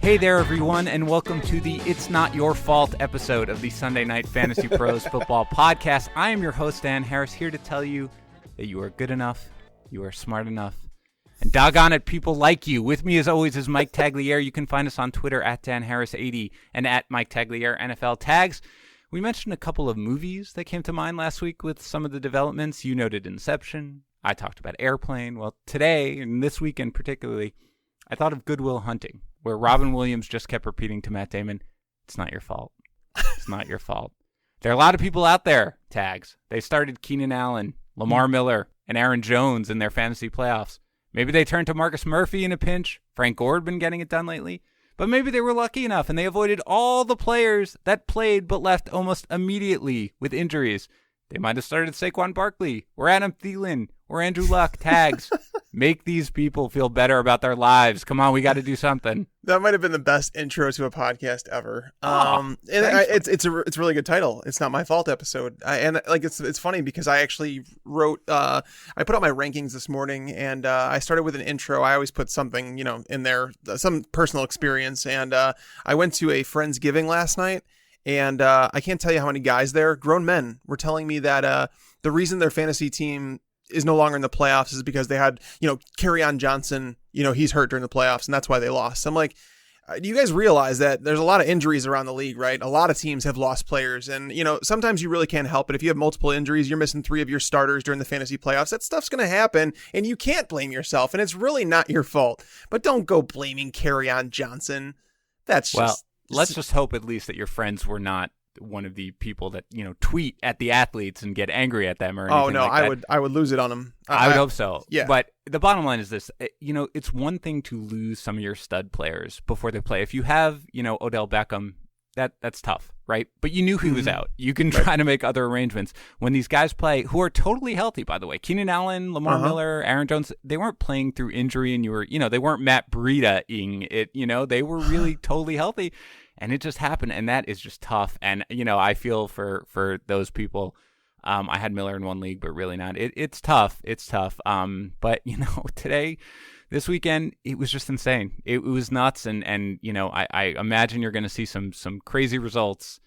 Hey there, everyone, and welcome to the It's Not Your Fault episode of the Sunday Night Fantasy Pros Football Podcast. I am your host, Dan Harris, here to tell you that you are good enough, you are smart enough, and doggone it, people like you. With me, as always, is Mike Tagliere. You can find us on Twitter at DanHarris80 and at Mike Tagliere NFL Tags. We mentioned a couple of movies that came to mind last week with some of the developments. You noted Inception. I talked about Airplane. Well, today, and this weekend particularly, I thought of Good Will Hunting, where Robin Williams just kept repeating to Matt Damon, it's not your fault. It's not your fault. There are a lot of people out there, Tags. They started Keenan Allen, Lamar Miller, and Aaron Jones in their fantasy playoffs. Maybe they turned to Marcus Murphy in a pinch. Frank Gore had been getting it done lately. But maybe they were lucky enough and they avoided all the players that played but left almost immediately with injuries. They might have started Saquon Barkley or Adam Thielen or Andrew Luck. Tags. Make these people feel better about their lives. Come on, we got to do something. That might have been the best intro to a podcast ever. It's a really good title. It's Not My Fault episode. It's funny because I actually wrote. I put out my rankings this morning, and I started with an intro. I always put something, in there, some personal experience. And I went to a Friendsgiving last night, and I can't tell you how many guys there, grown men, were telling me that the reason their fantasy team is no longer in the playoffs is because they had, Kerryon Johnson, he's hurt during the playoffs and that's why they lost. I'm like, do you guys realize that there's a lot of injuries around the league, right? A lot of teams have lost players and, sometimes you really can't help it. If you have multiple injuries, you're missing 3 of your starters during the fantasy playoffs. That stuff's going to happen and you can't blame yourself and it's really not your fault. But don't go blaming Kerryon Johnson. That's just... Well, let's just hope at least that your friends were not one of the people that tweet at the athletes and get angry at them or anything. Oh no, like I would lose it on them. I would hope so. Yeah. But the bottom line is this: it's one thing to lose some of your stud players before they play. If you have Odell Beckham, that's tough, right? But you knew he was out. You can try to make other arrangements. When these guys play, who are totally healthy, by the way, Keenan Allen, Lamar Miller, Aaron Jones, they weren't playing through injury, and you were they weren't Matt Breida-ing it. They were really totally healthy. And it just happened, and that is just tough. And, I feel for those people. I had Miller in one league, but really not. It's tough. It's tough. But, today, this weekend, it was just insane. It was nuts. And I imagine you're going to see some crazy results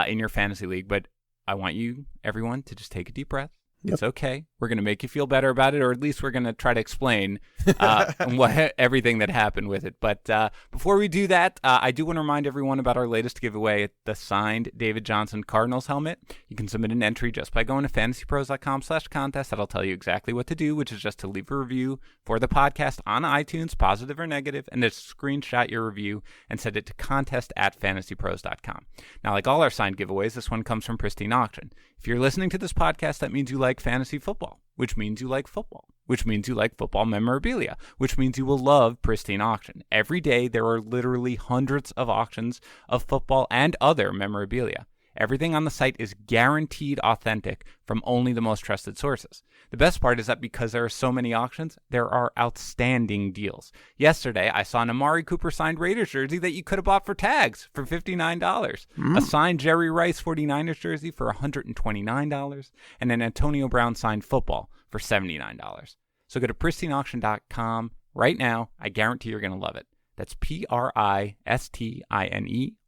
in your fantasy league. But I want you, everyone, to just take a deep breath. It's okay. We're going to make you feel better about it, or at least we're going to try to explain everything that happened with it. But before we do that, I do want to remind everyone about our latest giveaway, the signed David Johnson Cardinals helmet. You can submit an entry just by going to fantasypros.com/contest. That'll tell you exactly what to do, which is just to leave a review for the podcast on iTunes, positive or negative, and just screenshot your review and send it to contest@fantasypros.com. Now, like all our signed giveaways, this one comes from Pristine Auction. If you're listening to this podcast, that means you like fantasy football, which means you like football, which means you like football memorabilia, which means you will love Pristine Auction. Every day, there are literally hundreds of auctions of football and other memorabilia. Everything on the site is guaranteed authentic from only the most trusted sources. The best part is that because there are so many auctions, there are outstanding deals. Yesterday, I saw an Amari Cooper signed Raiders jersey that you could have bought for Tags for $59, a signed Jerry Rice 49ers jersey for $129, and an Antonio Brown signed football for $79. So go to pristineauction.com right now. I guarantee you're going to love it. That's PRISTINE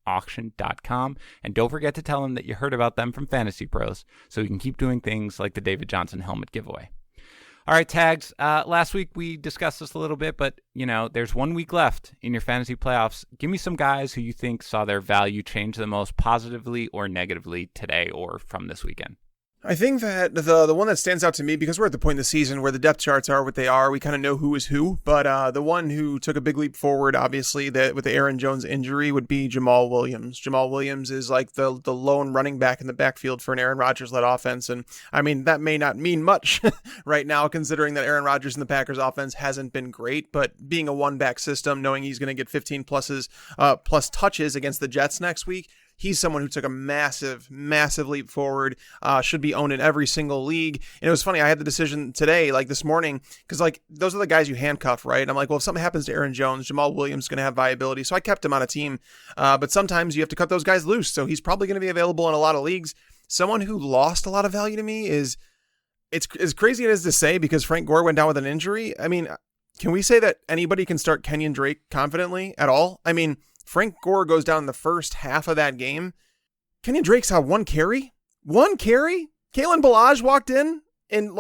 auction.com. And don't forget to tell them that you heard about them from Fantasy Pros so we can keep doing things like the David Johnson helmet giveaway. All right, Tags. Last week we discussed this a little bit, but, there's 1 week left in your fantasy playoffs. Give me some guys who you think saw their value change the most positively or negatively today or from this weekend. I think that the one that stands out to me, because we're at the point in the season where the depth charts are what they are, we kind of know who is who, but the one who took a big leap forward, obviously, that with the Aaron Jones injury would be Jamaal Williams. Jamaal Williams is like the lone running back in the backfield for an Aaron Rodgers-led offense, and I mean, that may not mean much right now, considering that Aaron Rodgers and the Packers offense hasn't been great, but being a one-back system, knowing he's going to get 15 plus touches against the Jets next week, he's someone who took a massive leap forward, should be owned in every single league. And it was funny, I had the decision today, like this morning, because like those are the guys you handcuff, right? I'm like, well, if something happens to Aaron Jones, Jamaal Williams is going to have viability. So I kept him on a team. But sometimes you have to cut those guys loose. So he's probably going to be available in a lot of leagues. Someone who lost a lot of value to me is, it's as crazy as it is to say, because Frank Gore went down with an injury. I mean, Can we say that anybody can start Kenyan Drake confidently at all? I mean, Frank Gore goes down in the first half of that game. Kenyan Drake saw one carry. One carry? Kalen Ballage walked in and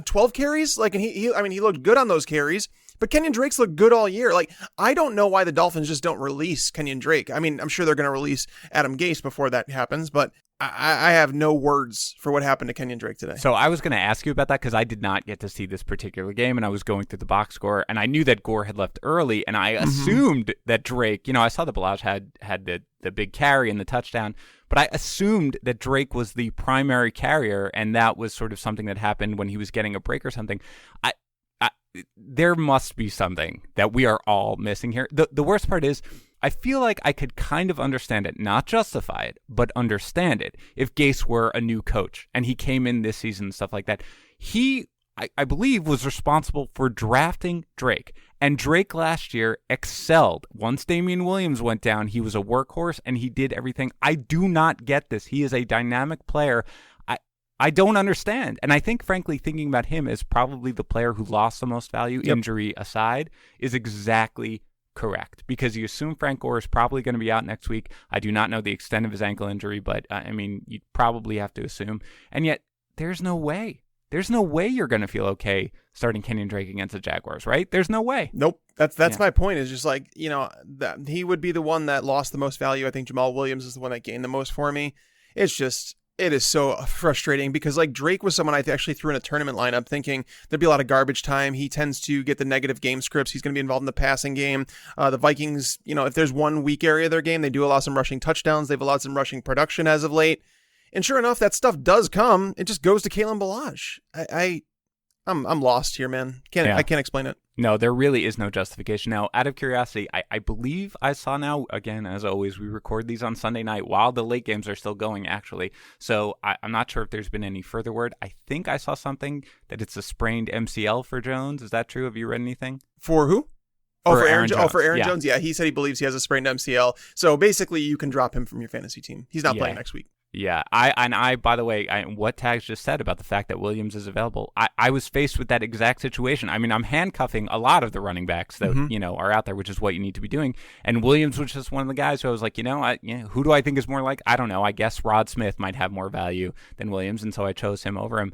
12 carries. And he looked good on those carries. But Kenyan Drake's looked good all year. I don't know why the Dolphins just don't release Kenyan Drake. I mean, I'm sure they're going to release Adam Gase before that happens, but I have no words for what happened to Kenyan Drake today. So I was going to ask you about that because I did not get to see this particular game, and I was going through the box score, and I knew that Gore had left early, and I assumed that Drake, I saw that Ballage had the big carry and the touchdown, but I assumed that Drake was the primary carrier, and that was sort of something that happened when he was getting a break or something. There must be something that we are all missing here. The worst part is I feel like I could kind of understand it, not justify it, but understand it if Gase were a new coach and he came in this season and stuff like that. He, I believe, was responsible for drafting Drake. And Drake last year excelled. Once Damien Williams went down, he was a workhorse and he did everything. I do not get this. He is a dynamic player. I don't understand. And I think, frankly, thinking about him as probably the player who lost the most value, injury aside, is exactly correct. Because you assume Frank Gore is probably going to be out next week. I do not know the extent of his ankle injury, but, you'd probably have to assume. And yet, there's no way. There's no way you're going to feel okay starting Kenyan Drake against the Jaguars, right? There's no way. Nope. That's my point. Is just that he would be the one that lost the most value. I think Jamaal Williams is the one that gained the most for me. It is so frustrating because Drake was someone I actually threw in a tournament lineup thinking there'd be a lot of garbage time. He tends to get the negative game scripts. He's going to be involved in the passing game. The Vikings, if there's one weak area of their game, they do allow some rushing touchdowns. They've allowed some rushing production as of late. And sure enough, that stuff does come. It just goes to Kalen Ballage. I'm lost here, man. I can't explain it. No, there really is no justification. Now, out of curiosity, I believe I saw now, again, as always, we record these on Sunday night while the late games are still going, actually. So I'm not sure if there's been any further word. I think I saw something that it's a sprained MCL for Jones. Is that true? Have you read anything? For who? For Aaron Jones. For Aaron Yeah. Jones, yeah. He said he believes he has a sprained MCL. So basically, you can drop him from your fantasy team. He's not playing next week. Yeah, I by the way, what Tags just said about the fact that Williams is available, I was faced with that exact situation. I mean, I'm handcuffing a lot of the running backs that are out there, which is what you need to be doing. And Williams was just one of the guys who I was like, who do I think is more like? I don't know. I guess Rod Smith might have more value than Williams, and so I chose him over him.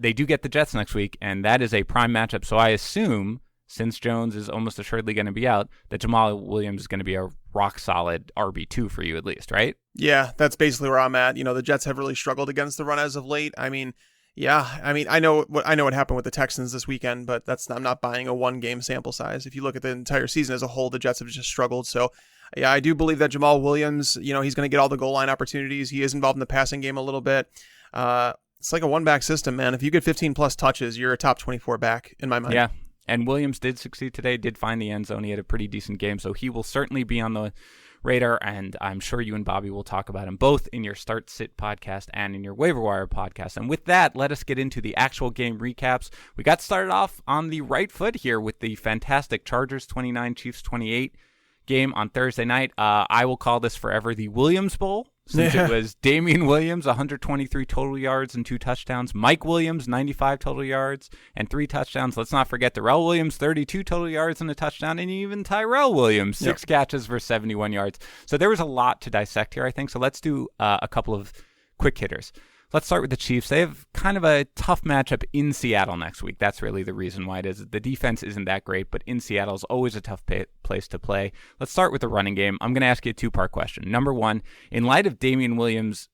They do get the Jets next week, and that is a prime matchup. So I assume, since Jones is almost assuredly going to be out, that Jamaal Williams is going to be a rock-solid RB2 for you at least, right? Yeah, that's basically where I'm at. The Jets have really struggled against the run as of late. I know what happened with the Texans this weekend, but I'm not buying a one-game sample size. If you look at the entire season as a whole, the Jets have just struggled. So, yeah, I do believe that Jamaal Williams, he's going to get all the goal line opportunities. He is involved in the passing game a little bit. It's like a one-back system, man. If you get 15-plus touches, you're a top 24 back in my mind. Yeah. And Williams did succeed today, did find the end zone. He had a pretty decent game, so he will certainly be on the radar, and I'm sure you and Bobby will talk about him both in your Start Sit podcast and in your Waiver Wire podcast. And with that, let us get into the actual game recaps. We got started off on the right foot here with the fantastic Chargers 29, Chiefs 28 game on Thursday night. I will call this forever the Williams Bowl, since it was Damien Williams, 123 total yards and 2 touchdowns. Mike Williams, 95 total yards and 3 touchdowns. Let's not forget Darrell Williams, 32 total yards and a touchdown. And even Tyrell Williams, 6 catches for 71 yards. So there was a lot to dissect here, I think. So let's do a couple of quick hitters. Let's start with the Chiefs. They have kind of a tough matchup in Seattle next week. That's really the reason why it is. The defense isn't that great, but in Seattle is always a tough place to play. Let's start with the running game. I'm going to ask you a 2-part question. Number one, in light of Damien Williams'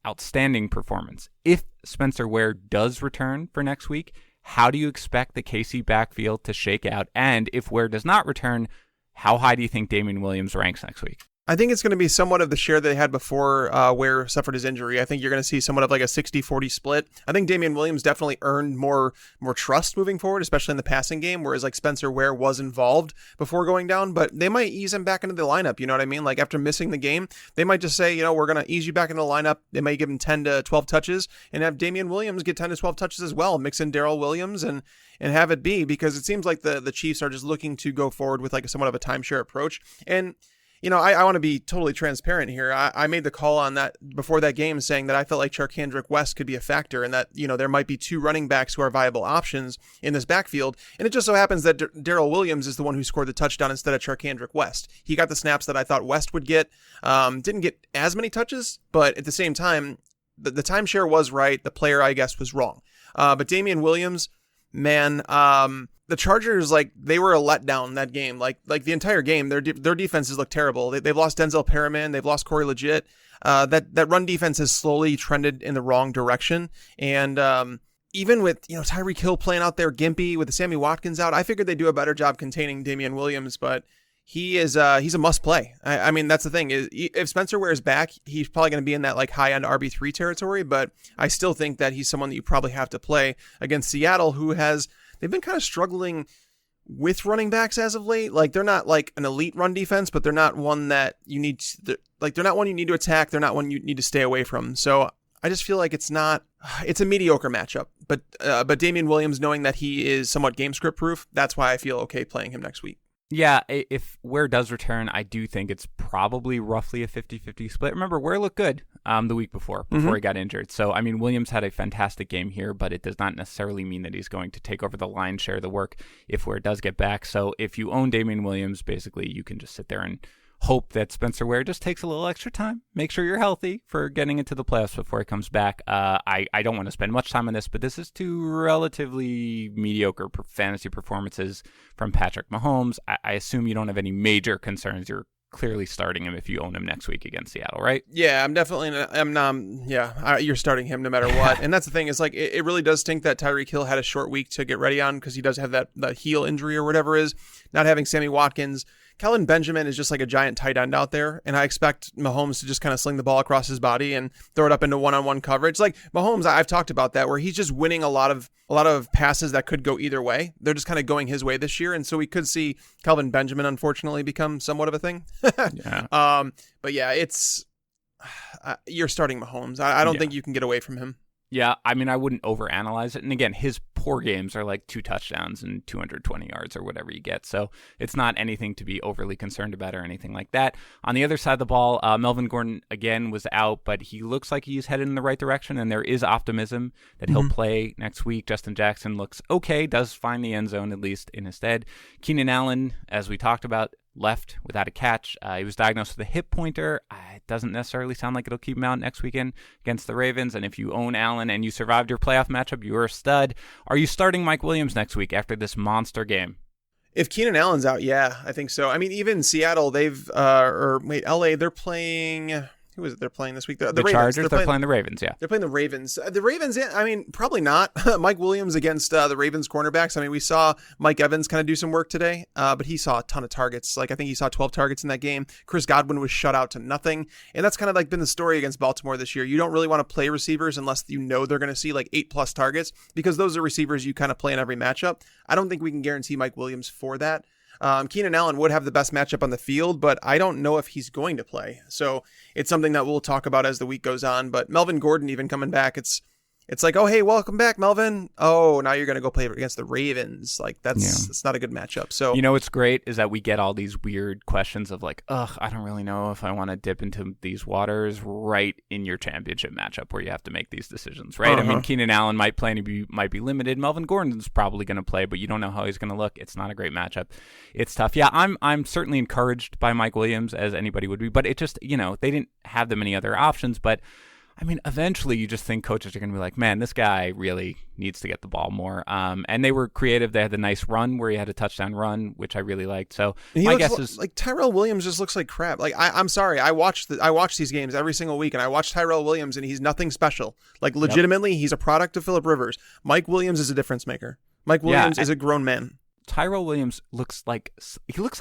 outstanding performance, if Spencer Ware does return for next week, how do you expect the KC backfield to shake out? And if Ware does not return, how high do you think Damien Williams ranks next week? I think it's going to be somewhat of the share that they had before Ware suffered his injury. I think you're going to see somewhat of like a 60-40 split. I think Damien Williams definitely earned more trust moving forward, especially in the passing game, whereas like Spencer Ware was involved before going down, but they might ease him back into the lineup. You know what I mean? Like after missing the game, they might just say, we're going to ease you back into the lineup. They might give him 10 to 12 touches and have Damien Williams get 10 to 12 touches as well. Mix in Darrell Williams and have it be, because it seems like the Chiefs are just looking to go forward with like somewhat of a timeshare approach. And I want to be totally transparent here. I made the call on that before that game saying that I felt like Charkandrick West could be a factor and that, there might be 2 running backs who are viable options in this backfield. And it just so happens that Darrell Williams is the one who scored the touchdown instead of Charkandrick West. He got the snaps that I thought West would get. Didn't get as many touches, but at the same time, the timeshare was right. The player, I guess, was wrong. But Damien Williams, man, the Chargers, they were a letdown that game. Like the entire game, their defenses look terrible. They've lost Denzel Perriman. They've lost Corey Legit. That run defense has slowly trended in the wrong direction. And even with, Tyreek Hill playing out there gimpy with the Sammy Watkins out, I figured they'd do a better job containing Damien Williams, but he's a must play. I mean, that's the thing is if Spencer Ware is back, he's probably going to be in that high end RB3 territory, but I still think that he's someone that you probably have to play against Seattle, they've been kind of struggling with running backs as of late. They're not an elite run defense, but they're not one that you need to, they're not one you need to attack. They're not one you need to stay away from. So I just feel like it's a mediocre matchup, but Damien Williams, knowing that he is somewhat game script proof, that's why I feel okay playing him next week. Yeah, if Ware does return, I do think it's probably roughly a 50-50 split. Remember, Ware looked good the week before he got injured. So, I mean, Williams had a fantastic game here, but it does not necessarily mean that he's going to take over the lion's share of the work if Ware does get back. So if you own Damien Williams, basically you can just sit there and hope that Spencer Ware just takes a little extra time. Make sure you're healthy for getting into the playoffs before he comes back. I don't want to spend much time on this, but this is 2 relatively mediocre fantasy performances from Patrick Mahomes. I assume you don't have any major concerns. You're clearly starting him if you own him next week against Seattle, right? Yeah, you're starting him no matter what. And that's the thing is it really does stink that Tyreek Hill had a short week to get ready on because he does have that heel injury or whatever it is. Not having Sammy Watkins. Kelvin Benjamin is just like a giant tight end out there, and I expect Mahomes to just kind of sling the ball across his body and throw it up into one-on-one coverage. Mahomes, I've talked about that, where he's just winning a lot of passes that could go either way. They're just kind of going his way this year, and so we could see Kelvin Benjamin unfortunately become somewhat of a thing. Yeah. But yeah, you're starting Mahomes. I don't think you can get away from him. Yeah, I mean, I wouldn't overanalyze it. And again, his poor games are 2 touchdowns and 220 yards or whatever you get. So it's not anything to be overly concerned about or anything like that. On the other side of the ball, Melvin Gordon, again, was out, but he looks like he's headed in the right direction, and there is optimism that he'll play next week. Justin Jackson looks okay, does find the end zone, at least in his stead. Keenan Allen, as we talked about, left without a catch. He was diagnosed with a hip pointer. It doesn't necessarily sound like it'll keep him out next weekend against the Ravens. And if you own Allen and you survived your playoff matchup, you're a stud. Are you starting Mike Williams next week after this monster game? If Keenan Allen's out, yeah, I think so. I mean, even Seattle, LA, they're playing... Who is it they're playing this week? The Ravens. Chargers, they're playing the Ravens, yeah. They're playing the Ravens. The Ravens, I mean, probably not. Mike Williams against the Ravens cornerbacks. I mean, we saw Mike Evans kind of do some work today, but he saw a ton of targets. I think he saw 12 targets in that game. Chris Godwin was shut out to nothing. And that's kind of been the story against Baltimore this year. You don't really want to play receivers unless you know they're going to see 8+ targets, because those are receivers you kind of play in every matchup. I don't think we can guarantee Mike Williams for that. Keenan Allen would have the best matchup on the field, but I don't know if he's going to play. So it's something that we'll talk about as the week goes on. But Melvin Gordon even coming back, it's oh, hey, welcome back, Melvin. Oh, now you're going to go play against the Ravens. That's not a good matchup. So what's great is that we get all these weird questions of I don't really know if I want to dip into these waters right in your championship matchup where you have to make these decisions, right? I mean, Keenan Allen might play and might be limited. Melvin Gordon's probably going to play, but you don't know how he's going to look. It's not a great matchup. It's tough. Yeah, I'm certainly encouraged by Mike Williams, as anybody would be, but it just, they didn't have that many other options. But I mean, eventually you just think coaches are going to be like, man, this guy really needs to get the ball more. And they were creative. They had the nice run where he had a touchdown run, which I really liked. So my guess is Tyrell Williams just looks like crap. I'm sorry. I watch these games every single week, and I watch Tyrell Williams, and he's nothing special. Legitimately, He's a product of Phillip Rivers. Mike Williams is a difference maker. Mike Williams is a grown man. Tyrell Williams looks like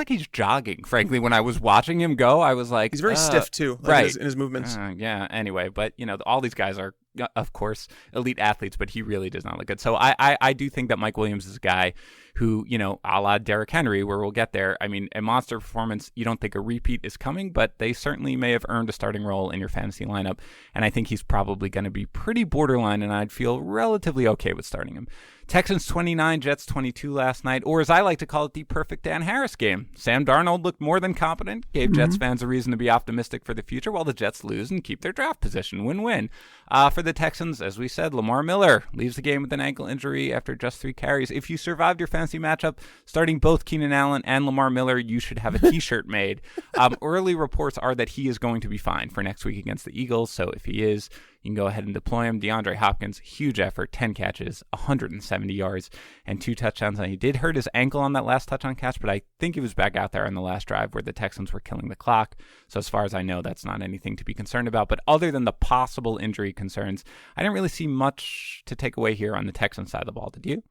he's jogging. Frankly, when I was watching him go, I was like, he's very stiff too, right, in his movements. Yeah. Anyway, but all these guys are, of course, elite athletes, but he really does not look good. So I do think that Mike Williams is a guy who, a la Derrick Henry, where we'll get there. I mean, a monster performance, you don't think a repeat is coming, but they certainly may have earned a starting role in your fantasy lineup. And I think he's probably going to be pretty borderline, and I'd feel relatively okay with starting him. Texans 29, Jets 22 last night, or as I like to call it, the perfect Dan Harris game. Sam Darnold looked more than competent, gave Jets fans a reason to be optimistic for the future, while the Jets lose and keep their draft position. Win-win. For the Texans, as we said, Lamar Miller leaves the game with an ankle injury after just 3 carries. If you survived your fantasy matchup, starting both Keenan Allen and Lamar Miller, you should have a t-shirt made. Early reports are that he is going to be fine for next week against the Eagles, so if he is, you can go ahead and deploy him. DeAndre Hopkins, huge effort, 10 catches, 170 yards, and 2 touchdowns. And he did hurt his ankle on that last touchdown catch, but I think he was back out there on the last drive where the Texans were killing the clock. So as far as I know, that's not anything to be concerned about. But other than the possible injury concerns, I didn't really see much to take away here on the Texans side of the ball. Did you?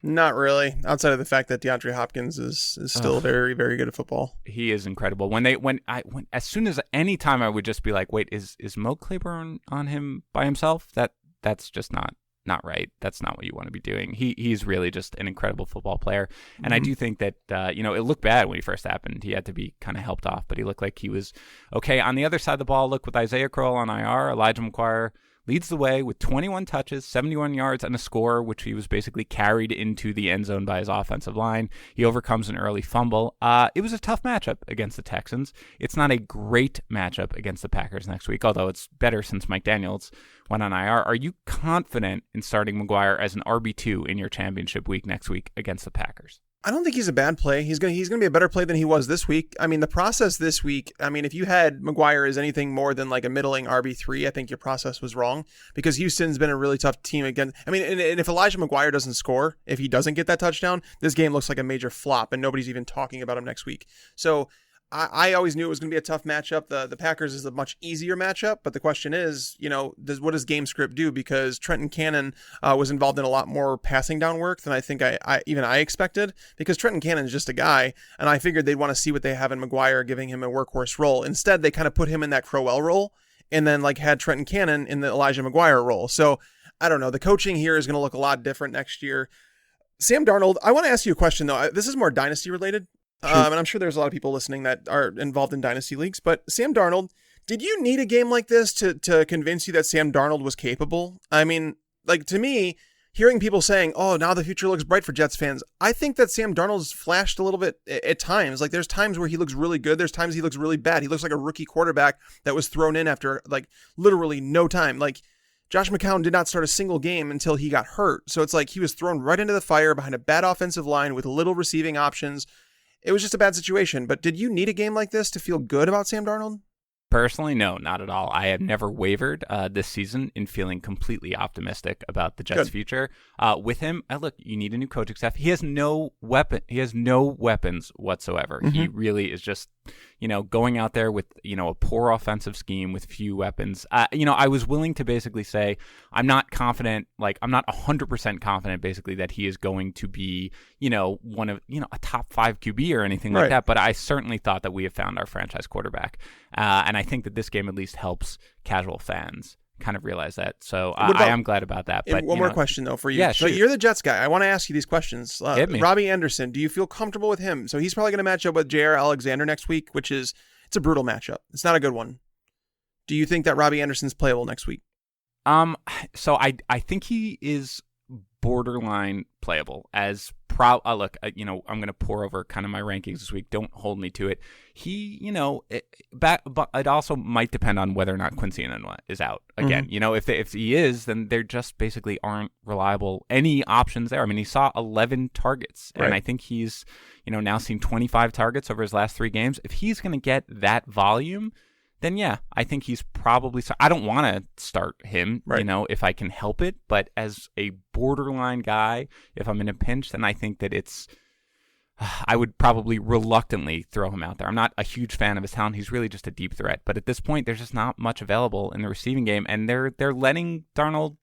Not really, outside of the fact that DeAndre Hopkins is still very, very good at football. He is incredible. As soon as any time I would just be like, wait, is Mo Claiborne on him by himself? That's just not right. That's not what you want to be doing. He's really just an incredible football player. And I do think that, it looked bad when he first happened. He had to be kind of helped off, but he looked like he was okay. On the other side of the ball, look, with Isaiah Crowell on IR, Elijah McGuire leads the way with 21 touches, 71 yards, and a score, which he was basically carried into the end zone by his offensive line. He overcomes an early fumble. It was a tough matchup against the Texans. It's not a great matchup against the Packers next week, although it's better since Mike Daniels went on IR. Are you confident in starting McGuire as an RB2 in your championship week next week against the Packers? I don't think he's a bad play. He's going to be a better play than he was this week. I mean, the process this week, if you had McGuire as anything more than like a middling RB3, I think your process was wrong, because Houston's been a really tough team again. And if Elijah McGuire doesn't score, if he doesn't get that touchdown, this game looks like a major flop and nobody's even talking about him next week. So I always knew it was going to be a tough matchup. The Packers is a much easier matchup, but the question is, what does game script do? Because Trenton Cannon was involved in a lot more passing down work than I think I expected, because Trenton Cannon's just a guy, and I figured they'd want to see what they have in McGuire, giving him a workhorse role. Instead, they kind of put him in that Crowell role, and then had Trenton Cannon in the Elijah McGuire role. So I don't know. The coaching here is going to look a lot different next year. Sam Darnold, I want to ask you a question, though. This is more dynasty related. And I'm sure there's a lot of people listening that are involved in dynasty leagues, but Sam Darnold, did you need a game like this to convince you that Sam Darnold was capable? To me, hearing people saying, oh, now the future looks bright for Jets fans, I think that Sam Darnold's flashed a little bit at times. There's times where he looks really good. There's times he looks really bad. He looks like a rookie quarterback that was thrown in after literally no time. Josh McCown did not start a single game until he got hurt. So it's like he was thrown right into the fire behind a bad offensive line with little receiving options. It was just a bad situation, but did you need a game like this to feel good about Sam Darnold? Personally, no, not at all. I have never wavered this season in feeling completely optimistic about the Jets' future. With him, look, you need a new coaching staff. He has no weapon. He has no weapons whatsoever. Mm-hmm. He really is just, going out there with, a poor offensive scheme with few weapons. I was willing to basically say I'm not confident. I'm not 100% confident, basically, that he is going to be, one of, a top 5 QB or anything like that. But I certainly thought that we have found our franchise quarterback. And I think that this game at least helps casual fans kind of realize that. So I am glad about that. But one more question, though, for you. Yeah, so you're the Jets guy. I want to ask you these questions. Hit me. Robbie Anderson, do you feel comfortable with him? So he's probably going to match up with J.R. Alexander next week, it's a brutal matchup. It's not a good one. Do you think that Robbie Anderson's playable next week? So I think he is borderline playable as look, I'm going to pour over kind of my rankings this week. Don't hold me to it. But it also might depend on whether or not Quincy Enunwa is out again. Mm-hmm. If he is, then there just basically aren't reliable any options there. He saw 11 targets, and I think he's now seen 25 targets over his last 3 games. If he's going to get that volume, then yeah, I think he's probably. I don't want to start him, if I can help it. But as a borderline guy, if I'm in a pinch, then I think that I would probably reluctantly throw him out there. I'm not a huge fan of his talent. He's really just a deep threat. But at this point, there's just not much available in the receiving game, and they're letting Darnold,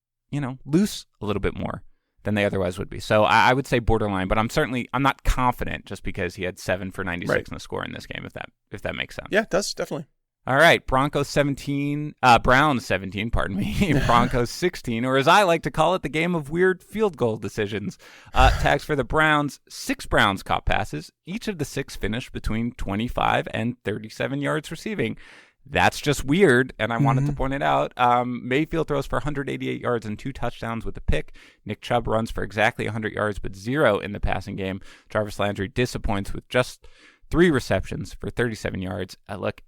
loose a little bit more than they otherwise would be. So I would say borderline, but I'm not confident just because he had 7 for 96 in the score in this game. If that makes sense. Yeah, it does, definitely. All right, Broncos 17, Browns 17, pardon me, Broncos 16, or as I like to call it, the game of weird field goal decisions. Tags for the Browns, 6 Browns caught passes. Each of the 6 finished between 25 and 37 yards receiving. That's just weird, and I wanted to point it out. Mayfield throws for 188 yards and 2 touchdowns with a pick. Nick Chubb runs for exactly 100 yards, but 0 in the passing game. Jarvis Landry disappoints with just 3 receptions for 37 yards. Look,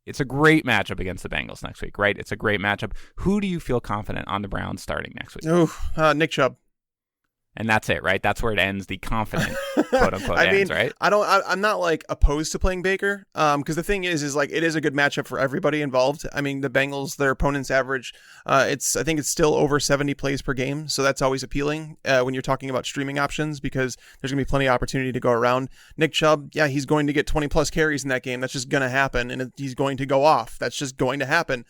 it's a great matchup against the Bengals next week, right? It's a great matchup. Who do you feel confident on the Browns starting next week? Nick Chubb. And that's it, right? That's where it ends. The confident, quote unquote, ends, right? I'm not like opposed to playing Baker. Because the thing is like it is a good matchup for everybody involved. I mean, the Bengals, their opponents average, I think it's still over 70 plays per game. So that's always appealing when you're talking about streaming options because there's gonna be plenty of opportunity to go around. Nick Chubb, yeah, he's going to get 20 plus carries in that game. That's just gonna happen, and he's going to go off. That's just going to happen.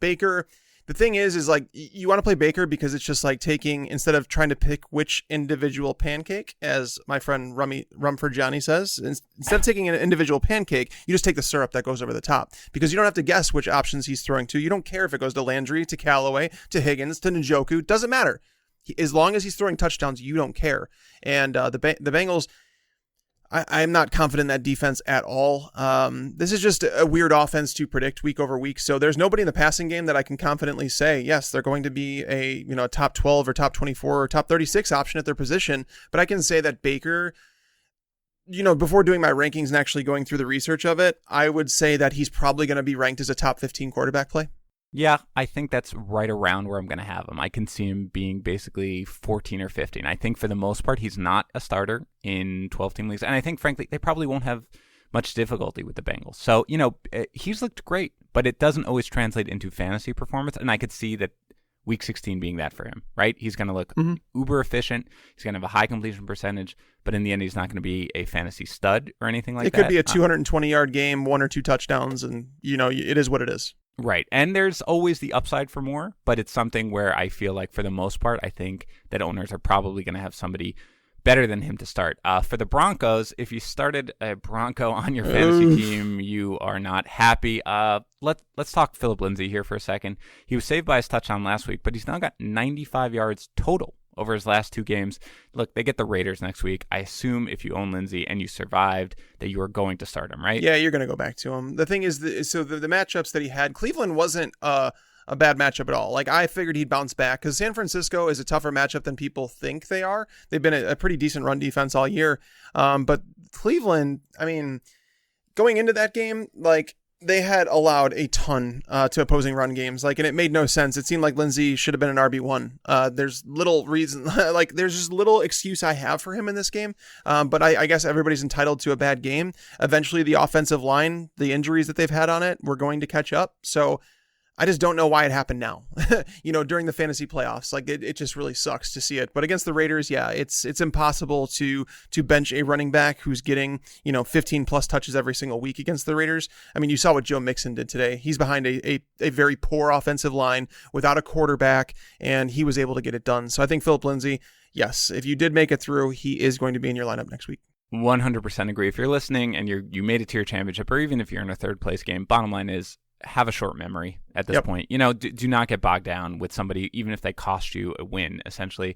Baker. The thing is like you want to play Baker because it's just like taking, instead of trying to pick which individual pancake, as my friend Rumford Johnny says, instead of taking an individual pancake, you just take the syrup that goes over the top because you don't have to guess which options he's throwing to. You don't care if it goes to Landry, to Callaway, to Higgins, to Njoku. Doesn't matter. As long as he's throwing touchdowns, you don't care. And the Bengals, I'm not confident in that defense at all. This is just a weird offense to predict week over week. So there's nobody in the passing game that I can confidently say, yes, they're going to be a top 12 or top 24 or top 36 option at their position. But I can say that Baker, before doing my rankings and actually going through the research of it, I would say that he's probably going to be ranked as a top 15 quarterback play. Yeah, I think that's right around where I'm going to have him. I can see him being basically 14 or 15. I think for the most part, he's not a starter in 12-team leagues. And I think, frankly, they probably won't have much difficulty with the Bengals. So, he's looked great, but it doesn't always translate into fantasy performance. And I could see that week 16 being that for him, right? He's going to look uber efficient. He's going to have a high completion percentage, but in the end, he's not going to be a fantasy stud or anything like that. It could be a 220-yard game, 1 or 2 touchdowns, and, it is what it is. Right. And there's always the upside for more, but it's something where I feel like for the most part, I think that owners are probably going to have somebody better than him to start. For the Broncos, if you started a Bronco on your fantasy team, you are not happy. Let's talk Phillip Lindsay here for a second. He was saved by his touchdown last week, but he's now got 95 yards total over his last 2 games. Look, they get the Raiders next week. I assume if you own Lindsay and you survived that you are going to start him, right? Yeah, you're going to go back to him. The thing is, the matchups that he had, Cleveland wasn't a bad matchup at all. Like, I figured he'd bounce back because San Francisco is a tougher matchup than people think they are. They've been a pretty decent run defense all year. But Cleveland, I mean, going into that game, like, they had allowed a ton to opposing run games, and it made no sense. It seemed like Lindsay should have been an RB1. There's little reason, there's just little excuse I have for him in this game. But I guess everybody's entitled to a bad game. Eventually, the offensive line, the injuries that they've had on it, we're going to catch up. So I just don't know why it happened now, during the fantasy playoffs. It just really sucks to see it. But against the Raiders, yeah, it's impossible to bench a running back who's getting, 15 plus touches every single week against the Raiders. I mean, you saw what Joe Mixon did today. He's behind a very poor offensive line without a quarterback, and he was able to get it done. So I think Phillip Lindsay, yes, if you did make it through, he is going to be in your lineup next week. 100% agree. If you're listening and you made it to your championship, or even if you're in a third place game, bottom line is, have a short memory at this point. Do not get bogged down with somebody, even if they cost you a win, essentially.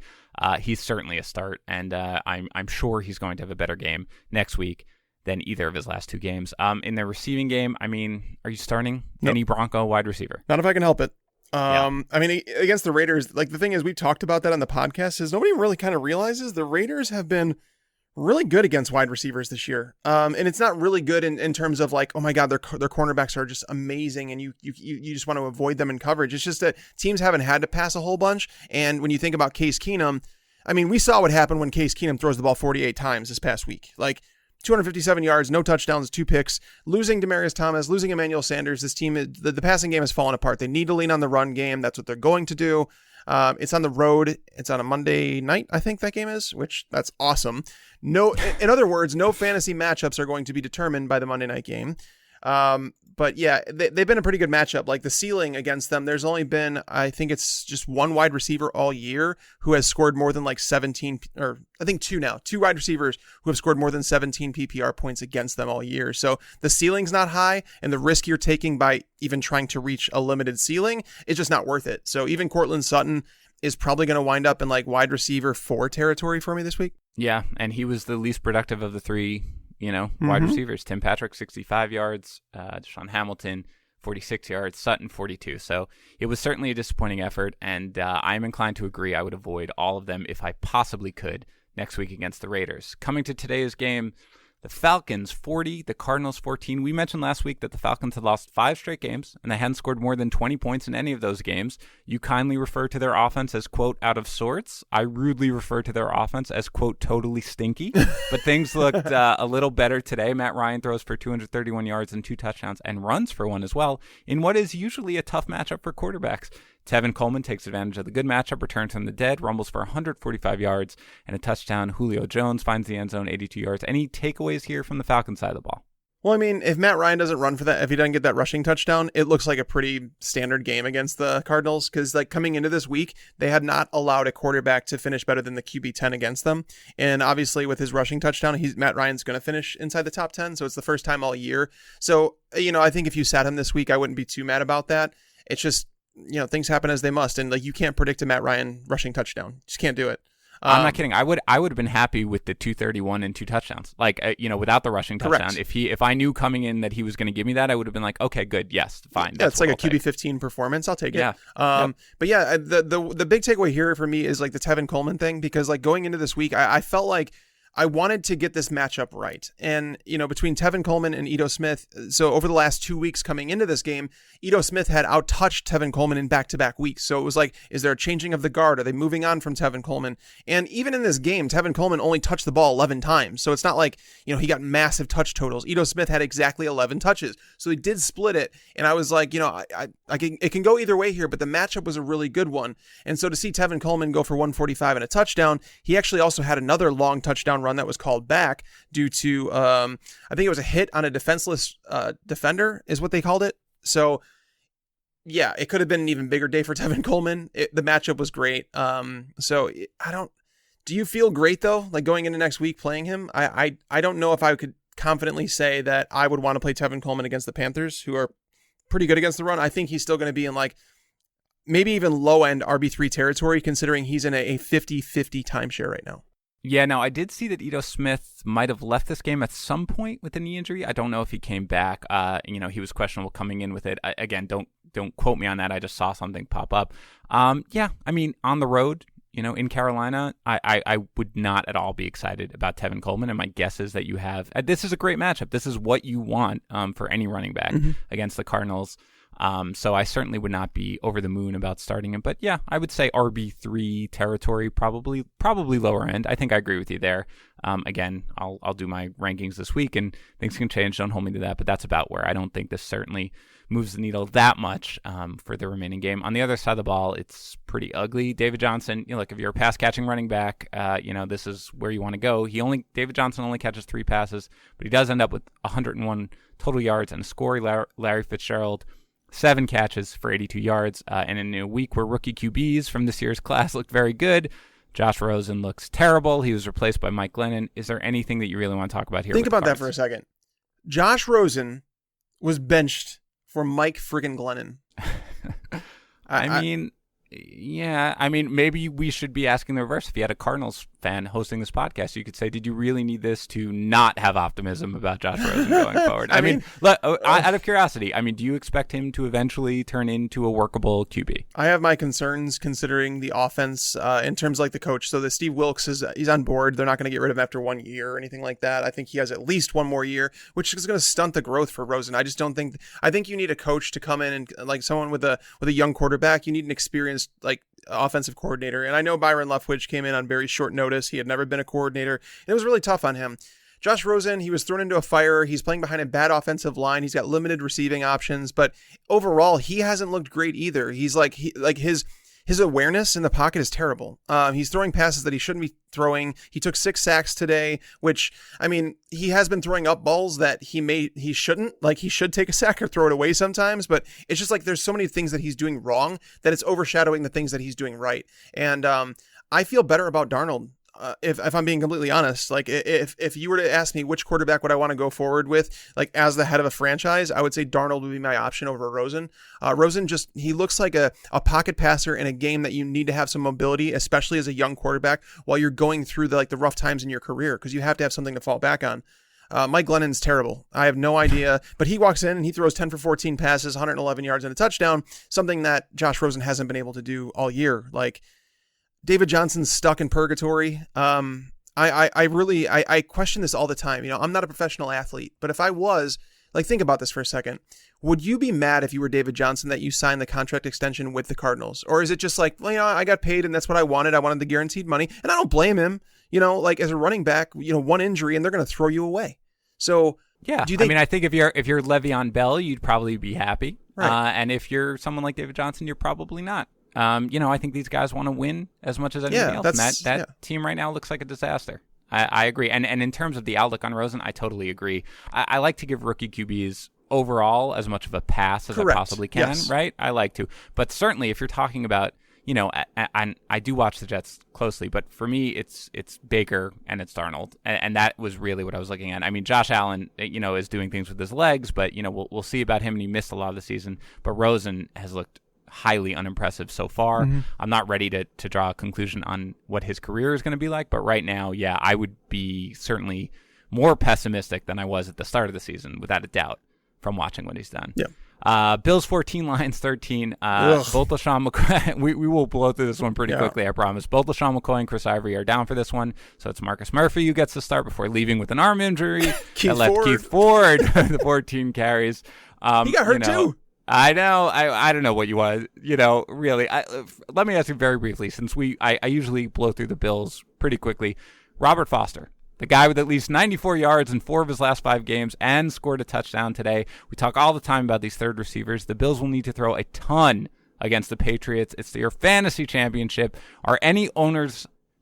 He's certainly a start, and I'm sure he's going to have a better game next week than either of his last 2 games. In their receiving game, I mean, are you starting any Bronco wide receiver? Not if I can help it. I mean, against the Raiders, the thing is, we talked about that on the podcast, is nobody really kind of realizes the Raiders have been really good against wide receivers this year. And it's not really good in terms of oh my God, their cornerbacks are just amazing and you just want to avoid them in coverage. It's just that teams haven't had to pass a whole bunch. And when you think about Case Keenum, I mean, we saw what happened when Case Keenum throws the ball 48 times this past week. 257 yards, no touchdowns, 2 picks, losing Demaryius Thomas, losing Emmanuel Sanders. This team, the passing game has fallen apart. They need to lean on the run game. That's what they're going to do. It's on the road. It's on a Monday night, I think that game is, which that's awesome. In other words, no fantasy matchups are going to be determined by the Monday night game. But But yeah, they've been a pretty good matchup. Like the ceiling against them, there's only been, I think it's just one wide receiver all year who has scored more than like 17, or I think two wide receivers who have scored more than 17 PPR points against them all year. So the ceiling's not high, and the risk you're taking by even trying to reach a limited ceiling is just not worth it. So even Cortland Sutton is probably going to wind up in like wide receiver 4 territory for me this week. Yeah, and he was the least productive of the three, wide receivers. Tim Patrick, 65 yards, Deshaun Hamilton, 46 yards, Sutton, 42. So it was certainly a disappointing effort, and I'm inclined to agree. I would avoid all of them if I possibly could next week against the Raiders. Coming to today's game, the Falcons 40, the Cardinals 14. We mentioned last week that the Falcons had lost 5 straight games, and they hadn't scored more than 20 points in any of those games. You kindly refer to their offense as, quote, out of sorts. I rudely refer to their offense as, quote, totally stinky. But things looked a little better today. Matt Ryan throws for 231 yards and 2 touchdowns and runs for 1 as well, in what is usually a tough matchup for quarterbacks. Tevin Coleman takes advantage of the good matchup, returns from the dead, rumbles for 145 yards and a touchdown. Julio Jones finds the end zone, 82 yards. Any takeaways here from the Falcons side of the ball? Well, I mean, if Matt Ryan doesn't run for that, if he doesn't get that rushing touchdown, it looks like a pretty standard game against the Cardinals, because like coming into this week, they had not allowed a quarterback to finish better than the QB 10 against them. And obviously with his rushing touchdown, Matt Ryan's going to finish inside the top 10. So it's the first time all year. So, I think if you sat him this week, I wouldn't be too mad about that. It's just, things happen as they must. And like, you can't predict a Matt Ryan rushing touchdown. You just can't do it. I'm not kidding. I would have been happy with the 231 and 2 touchdowns. Like, without the rushing touchdown. Correct. If I knew coming in that he was going to give me that, I would have been like, okay, good. Yes, fine. Yeah, it's like a QB 15 performance. I'll take it. Yeah. But yeah, the big takeaway here for me is like the Tevin Coleman thing, because like going into this week, I felt like I wanted to get this matchup right. And, between Tevin Coleman and Ito Smith, so over the last 2 weeks coming into this game, Ito Smith had outtouched Tevin Coleman in back-to-back weeks. So it was like, is there a changing of the guard? Are they moving on from Tevin Coleman? And even in this game, Tevin Coleman only touched the ball 11 times. So it's not like, he got massive touch totals. Ito Smith had exactly 11 touches. So he did split it. And I was like, it can go either way here, but the matchup was a really good one. And so to see Tevin Coleman go for 145 and a touchdown, he actually also had another long touchdown run that was called back due to, I think it was a hit on a defenseless defender is what they called it. So yeah, it could have been an even bigger day for Tevin Coleman. The matchup was great. Do you feel great though? Like going into next week playing him? I don't know if I could confidently say that I would want to play Tevin Coleman against the Panthers, who are pretty good against the run. I think he's still going to be in like maybe even low end RB3 territory, considering he's in a 50-50 timeshare right now. Yeah, now I did see that Ito Smith might have left this game at some point with a knee injury. I don't know if he came back. He was questionable coming in with it. Again, don't quote me on that. I just saw something pop up. Yeah, I mean, on the road, in Carolina, I would not at all be excited about Tevin Coleman. And my guess is that you have, this is a great matchup. This is what you want for any running back against the Cardinals. So I certainly would not be over the moon about starting him. But yeah, I would say RB3 territory, probably lower end. I think I agree with you there. Again, I'll do my rankings this week and things can change. Don't hold me to that, but that's about where I don't think this certainly moves the needle that much for the remaining game. On the other side of the ball, it's pretty ugly. David Johnson, if you're a pass catching running back, this is where you want to go. David Johnson only catches 3 passes, but he does end up with 101 total yards and a score. Larry Fitzgerald, 7 catches for 82 yards. And in a week where rookie QBs from this year's class looked very good, Josh Rosen looks terrible. He was replaced by Mike Glennon. Is there anything that you really want to talk about here? Think about that for a second. Josh Rosen was benched for Mike friggin' Glennon. I mean, maybe we should be asking the reverse. If you had a Cardinals fan hosting this podcast, you could say, did you really need this to not have optimism about Josh Rosen going forward? I mean, out of curiosity, do you expect him to eventually turn into a workable QB? I have my concerns considering the offense in terms of like the coach. So the Steve Wilkes he's on board. They're not going to get rid of him after 1 year or anything like that. I think he has at least 1 more year, which is going to stunt the growth for Rosen. I just don't think. I think you need a coach to come in and like someone with a young quarterback. You need an experienced like offensive coordinator. And I know Byron Leftwich came in on very short notice. He had never been a coordinator. And it was really tough on him. Josh Rosen, he was thrown into a fire. He's playing behind a bad offensive line. He's got limited receiving options, but overall, he hasn't looked great either. He's his his awareness in the pocket is terrible. He's throwing passes that he shouldn't be throwing. He took 6 sacks today, which, I mean, he has been throwing up balls that he shouldn't. Like, he should take a sack or throw it away sometimes, but it's just like there's so many things that he's doing wrong that it's overshadowing the things that he's doing right. And I feel better about Darnold. If I'm being completely honest, like if you were to ask me which quarterback would I want to go forward with, like as the head of a franchise, I would say Darnold would be my option over Rosen. Rosen he looks like a pocket passer in a game that you need to have some mobility, especially as a young quarterback while you're going through the rough times in your career, because you have to have something to fall back on. Mike Glennon's terrible. I have no idea, but he walks in and he throws 10 for 14 passes, 111 yards and a touchdown, something that Josh Rosen hasn't been able to do all year. Like, David Johnson's stuck in purgatory. I question this all the time. You know, I'm not a professional athlete, but if I was, like, think about this for a second. Would you be mad if you were David Johnson that you signed the contract extension with the Cardinals? Or is it just like, well, you know, I got paid and that's what I wanted. I wanted the guaranteed money, and I don't blame him. You know, like, as a running back, you know, one injury and they're going to throw you away. So yeah, I mean, I think if you're Le'Veon Bell, you'd probably be happy. Right. And if you're someone like David Johnson, you're probably not. You know, I think these guys want to win as much as anything else. And that team right now looks like a disaster. I agree. And in terms of the outlook on Rosen, I totally agree. I like to give rookie QBs overall as much of a pass as I possibly can, right? I like to. But certainly if you're talking about, you know, I do watch the Jets closely, but for me, it's Baker and it's Darnold. And that was really what I was looking at. I mean, Josh Allen, you know, is doing things with his legs, but, you know, we'll see about him, and he missed a lot of the season. But Rosen has looked highly unimpressive so far. Mm-hmm. I'm not ready to draw a conclusion on what his career is going to be like, but right now, yeah, I would be certainly more pessimistic than I was at the start of the season, without a doubt, from watching what he's done. Yeah. Bills 14, Lions 13. Both LaShawn McCoy, we will blow through this one pretty quickly, I promise. Both LaShawn McCoy and Chris Ivory are down for this one, so it's Marcus Murphy who gets to start before leaving with an arm injury. Keith Ford the 14 carries. He got hurt too. I know. I don't know what you want. You know, really. Let me ask you very briefly, since I usually blow through the Bills pretty quickly. Robert Foster, the guy with at least 94 yards in 4 of his last 5 games and scored a touchdown today. We talk all the time about these third receivers. The Bills will need to throw a ton against the Patriots. It's their fantasy championship.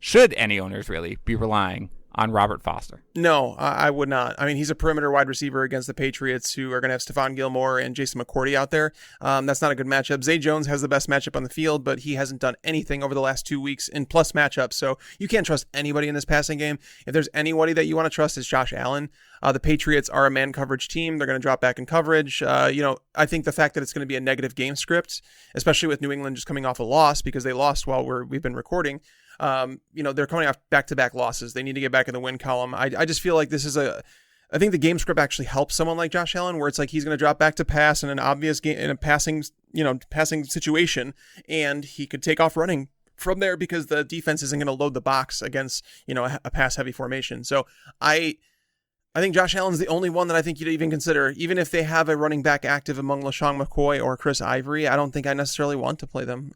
Should any owners really be relying on Robert Foster? No, I would not. I mean, he's a perimeter wide receiver against the Patriots, who are going to have Stephon Gilmore and Jason McCourty out there. That's not a good matchup. Zay Jones has the best matchup on the field, but he hasn't done anything over the last 2 weeks in plus matchups. So you can't trust anybody in this passing game. If there's anybody that you want to trust, it's Josh Allen. The Patriots are a man coverage team. They're going to drop back in coverage. You know, I think the fact that it's going to be a negative game script, especially with New England just coming off a loss because they lost while we've been recording. You know, they're coming off back-to-back losses. They need to get back in the win column. I just feel like I think the game script actually helps someone like Josh Allen, where it's like he's going to drop back to pass in an obvious game, in a passing situation, and he could take off running from there because the defense isn't going to load the box against, you know, a pass-heavy formation. So I think Josh Allen's the only one that I think you'd even consider, even if they have a running back active among LaShawn McCoy or Chris Ivory. I don't think I necessarily want to play them.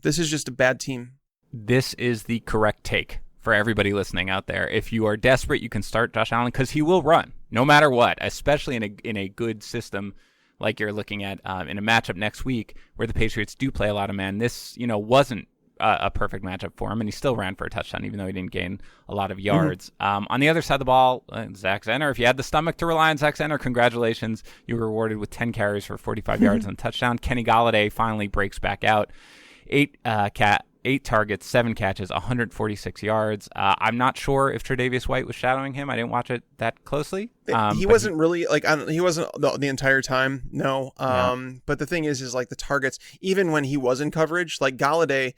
This is just a bad team. This is the correct take for everybody listening out there. If you are desperate, you can start Josh Allen because he will run no matter what, especially in a good system like you're looking at in a matchup next week where the Patriots do play a lot of man. This, you know, wasn't a perfect matchup for him, and he still ran for a touchdown even though he didn't gain a lot of yards. Mm-hmm. On the other side of the ball, Zach Zenner, if you had the stomach to rely on Zach Zenner, congratulations. You were rewarded with 10 carries for 45 yards and a touchdown. Kenny Golladay finally breaks back out. 8 targets, 7 catches, 146 yards. I'm not sure if Tre'Davious White was shadowing him. I didn't watch it that closely. He wasn't really he wasn't the entire time. No. But the thing is like the targets, even when he was in coverage, like Golladay,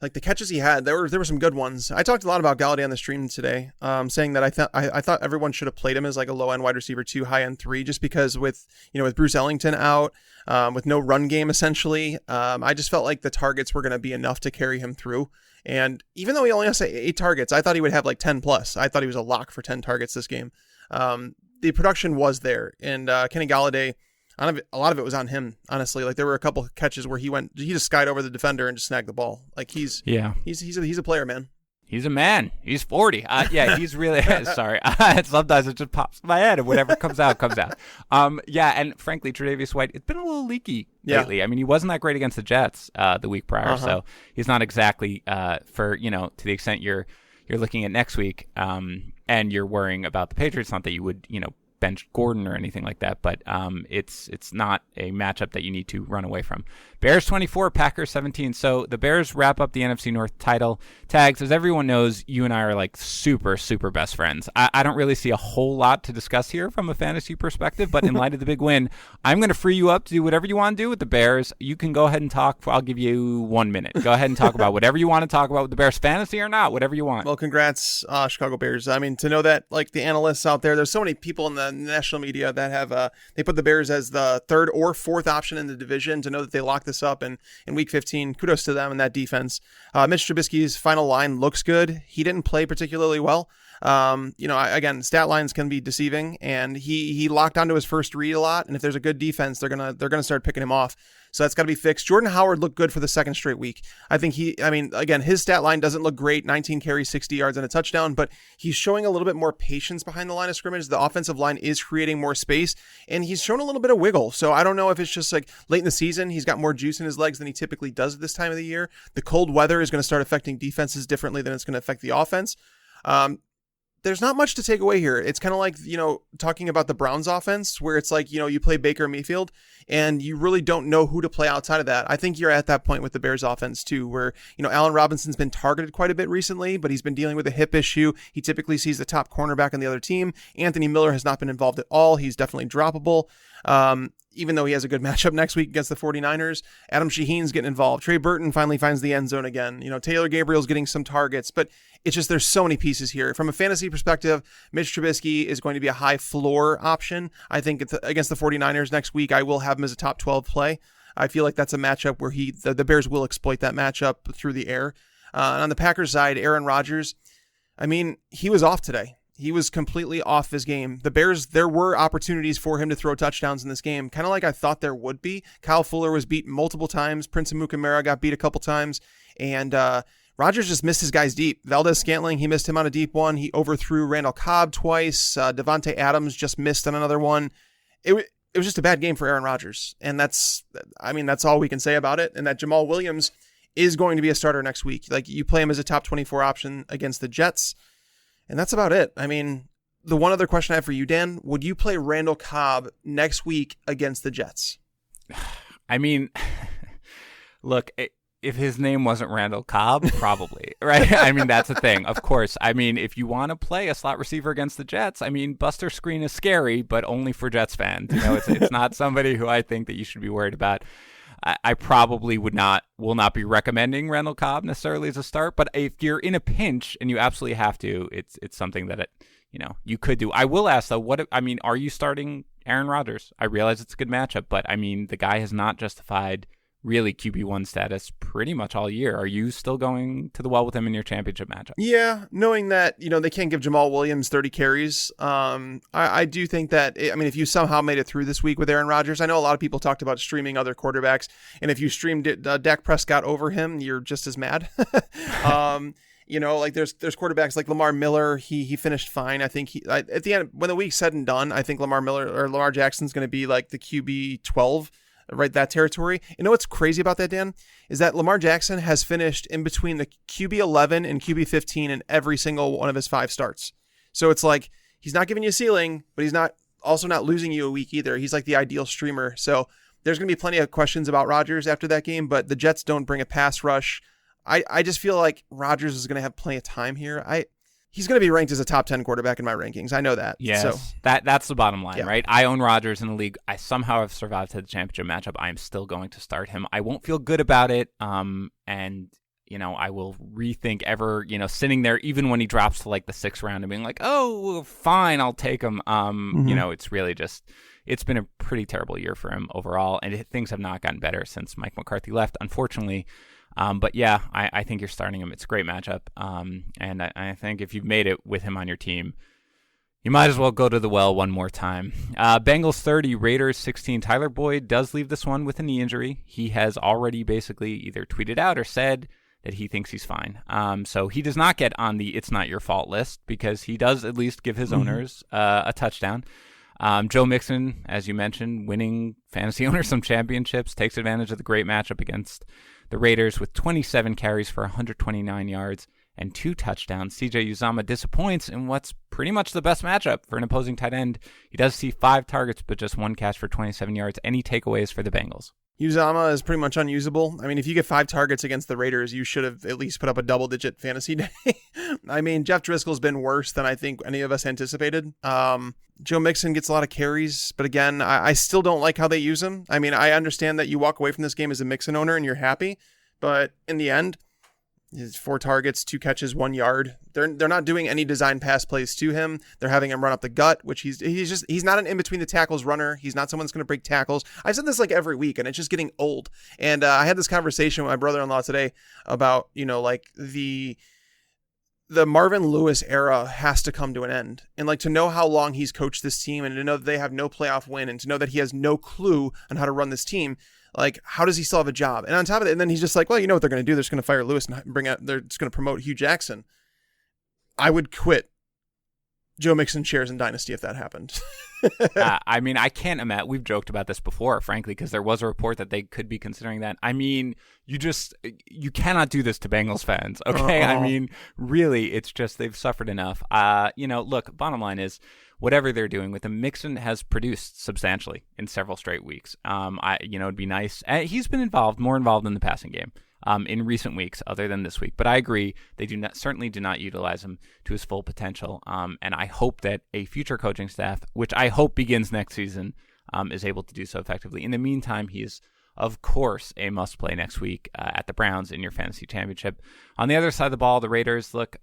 like the catches he had, there were some good ones. I talked a lot about Golladay on the stream today, saying that I thought everyone should have played him as like a low end wide receiver 2, high end 3, just because with Bruce Ellington out, with no run game essentially, I just felt like the targets were going to be enough to carry him through. And even though he only has 8 targets, I thought he would have like 10 plus. I thought he was a lock for 10 targets this game. The production was there, and Kenny Golladay, a lot of it was on him, honestly. Like there were a couple of catches where he just skied over the defender and just snagged the ball. Like he's a player, man. He's a man. He's 40. Yeah, he's really sorry. Sometimes it just pops in my head, and whatever comes out, comes out. Yeah, and frankly, Tre'Davious White, it's been a little leaky lately. I mean, he wasn't that great against the Jets the week prior, so he's not exactly for to the extent you're looking at next week, and you're worrying about the Patriots. Not that you would bench Gordon or anything like that, but it's not a matchup that you need to run away from. Bears 24, Packers 17. So the Bears wrap up the NFC North title tags. As everyone knows, you and I are like super, super best friends. I don't really see a whole lot to discuss here from a fantasy perspective, but in light of the big win, I'm going to free you up to do whatever you want to do with the Bears. You can go ahead and talk. I'll give you 1 minute. Go ahead and talk about whatever you want to talk about with the Bears, fantasy or not, whatever you want. Well, congrats, Chicago Bears. I mean, to know that like the analysts out there's so many people in the national media that have they put the Bears as the third or fourth option in the division. To know that they locked this up in week 15, kudos to them and that defense. Mitch Trubisky's final line looks good. He didn't play particularly well. Again, stat lines can be deceiving, and he locked onto his first read a lot. And if there's a good defense, they're gonna start picking him off. So that's got to be fixed. Jordan Howard looked good for the second straight week. I think again, his stat line doesn't look great, 19 carries, 60 yards and a touchdown, but he's showing a little bit more patience behind the line of scrimmage. The offensive line is creating more space, and he's shown a little bit of wiggle. So I don't know if it's just like late in the season, he's got more juice in his legs than he typically does at this time of the year. The cold weather is going to start affecting defenses differently than it's going to affect the offense. There's not much to take away here. It's kind of like, talking about the Browns offense, where it's like, you play Baker Mayfield and you really don't know who to play outside of that. I think you're at that point with the Bears offense too, where, Allen Robinson's been targeted quite a bit recently, but he's been dealing with a hip issue. He typically sees the top cornerback on the other team. Anthony Miller has not been involved at all. He's definitely droppable. Even though he has a good matchup next week against the 49ers, Adam Shaheen's getting involved. Trey Burton finally finds the end zone again. Taylor Gabriel's getting some targets, but it's just there's so many pieces here. From a fantasy perspective, Mitch Trubisky is going to be a high floor option. I think against the 49ers next week, I will have him as a top 12 play. I feel like that's a matchup where the Bears will exploit that matchup through the air. And on the Packers side, Aaron Rodgers, he was off today. He was completely off his game. The Bears, there were opportunities for him to throw touchdowns in this game, kind of like I thought there would be. Kyle Fuller was beat multiple times. Prince Amukamara got beat a couple times. And Rodgers just missed his guys deep. Valdez-Scantling, he missed him on a deep one. He overthrew Randall Cobb twice. Devontae Adams just missed on another one. It was just a bad game for Aaron Rodgers. And that's all we can say about it. And that Jamaal Williams is going to be a starter next week. Like, you play him as a top 24 option against the Jets. And that's about it. The one other question I have for you, Dan, would you play Randall Cobb next week against the Jets? Look, if his name wasn't Randall Cobb, probably, right? That's the thing. Of course. If you want to play a slot receiver against the Jets, Buster Screen is scary, but only for Jets fans. It's not somebody who I think that you should be worried about. I probably will not be recommending Randall Cobb necessarily as a start, but if you're in a pinch and you absolutely have to, it's something that you could do. I will ask though, are you starting Aaron Rodgers? I realize it's a good matchup, but the guy has not justified really QB1 status pretty much all year. Are you still going to the well with him in your championship matchup? Yeah, knowing that, they can't give Jamaal Williams 30 carries. I do think that, if you somehow made it through this week with Aaron Rodgers, I know a lot of people talked about streaming other quarterbacks, and if you streamed Dak Prescott over him, you're just as mad. There's quarterbacks like Lamar Miller. He finished fine. I think at the end, when the week's said and done, I think Lamar Jackson's going to be like the QB 12, right? That territory. What's crazy about that, Dan, is that Lamar Jackson has finished in between the QB 11 and QB 15 in every single one of his 5 starts. So it's like, he's not giving you a ceiling, but he's not losing you a week either. He's like the ideal streamer. So there's going to be plenty of questions about Rodgers after that game, but the Jets don't bring a pass rush. I just feel like Rodgers is going to have plenty of time here. He's going to be ranked as a top 10 quarterback in my rankings. I know that. Yes, so that's the bottom line, right? I own Rodgers in the league. I somehow have survived to the championship matchup. I am still going to start him. I won't feel good about it. And I will rethink ever, sitting there even when he drops to like the 6th round and being like, oh, fine, I'll take him. It's really it's been a pretty terrible year for him overall. And things have not gotten better since Mike McCarthy left, unfortunately. But yeah, I think you're starting him. It's a great matchup. And I think if you've made it with him on your team, you might as well go to the well one more time. Bengals 30, Raiders 16. Tyler Boyd does leave this one with a knee injury. He has already basically either tweeted out or said that he thinks he's fine. So he does not get on the "it's not your fault" list because he does at least give his owners a touchdown. Joe Mixon, as you mentioned, winning fantasy owners some championships, takes advantage of the great matchup against the Raiders with 27 carries for 129 yards and 2 touchdowns. CJ Uzomah disappoints in what's pretty much the best matchup for an opposing tight end. He does see 5 targets, but just 1 catch for 27 yards. Any takeaways for the Bengals? Uzomah is pretty much unusable. I mean, if you get 5 targets against the Raiders, you should have at least put up a double-digit fantasy day. I mean, Jeff Driscoll's been worse than I think any of us anticipated. Joe Mixon gets a lot of carries, but again, I still don't like how they use him. I mean, I understand that you walk away from this game as a Mixon owner and you're happy, but in the end, it's 4 targets, 2 catches, 1 yard. They're not doing any design pass plays to him. They're having him run up the gut, which he's not an in between the tackles runner. He's not someone that's going to break tackles. I've said this like every week, and it's just getting old. And I had this conversation with my brother-in-law today about like the Marvin Lewis era has to come to an end. And like to know how long he's coached this team and to know that they have no playoff win and to know that he has no clue on how to run this team. Like, how does he still have a job? And on top of it, and then he's just like, well, you know what they're going to do? They're just going to fire Lewis and they're just going to promote Hugh Jackson. I would quit Joe Mixon shares in Dynasty if that happened. I mean, I can't imagine. We've joked about this before, frankly, because there was a report that they could be considering that. I mean, you cannot do this to Bengals fans, okay? I mean, really, it's just they've suffered enough. Look, bottom line is, whatever they're doing with him, Mixon has produced substantially in several straight weeks. It'd be nice. He's been more involved in the passing game in recent weeks, other than this week. But I agree, they certainly do not utilize him to his full potential. And I hope that a future coaching staff, which I hope begins next season, is able to do so effectively. In the meantime, he is, of course, a must-play next week at the Browns in your fantasy championship. On the other side of the ball, the Raiders look,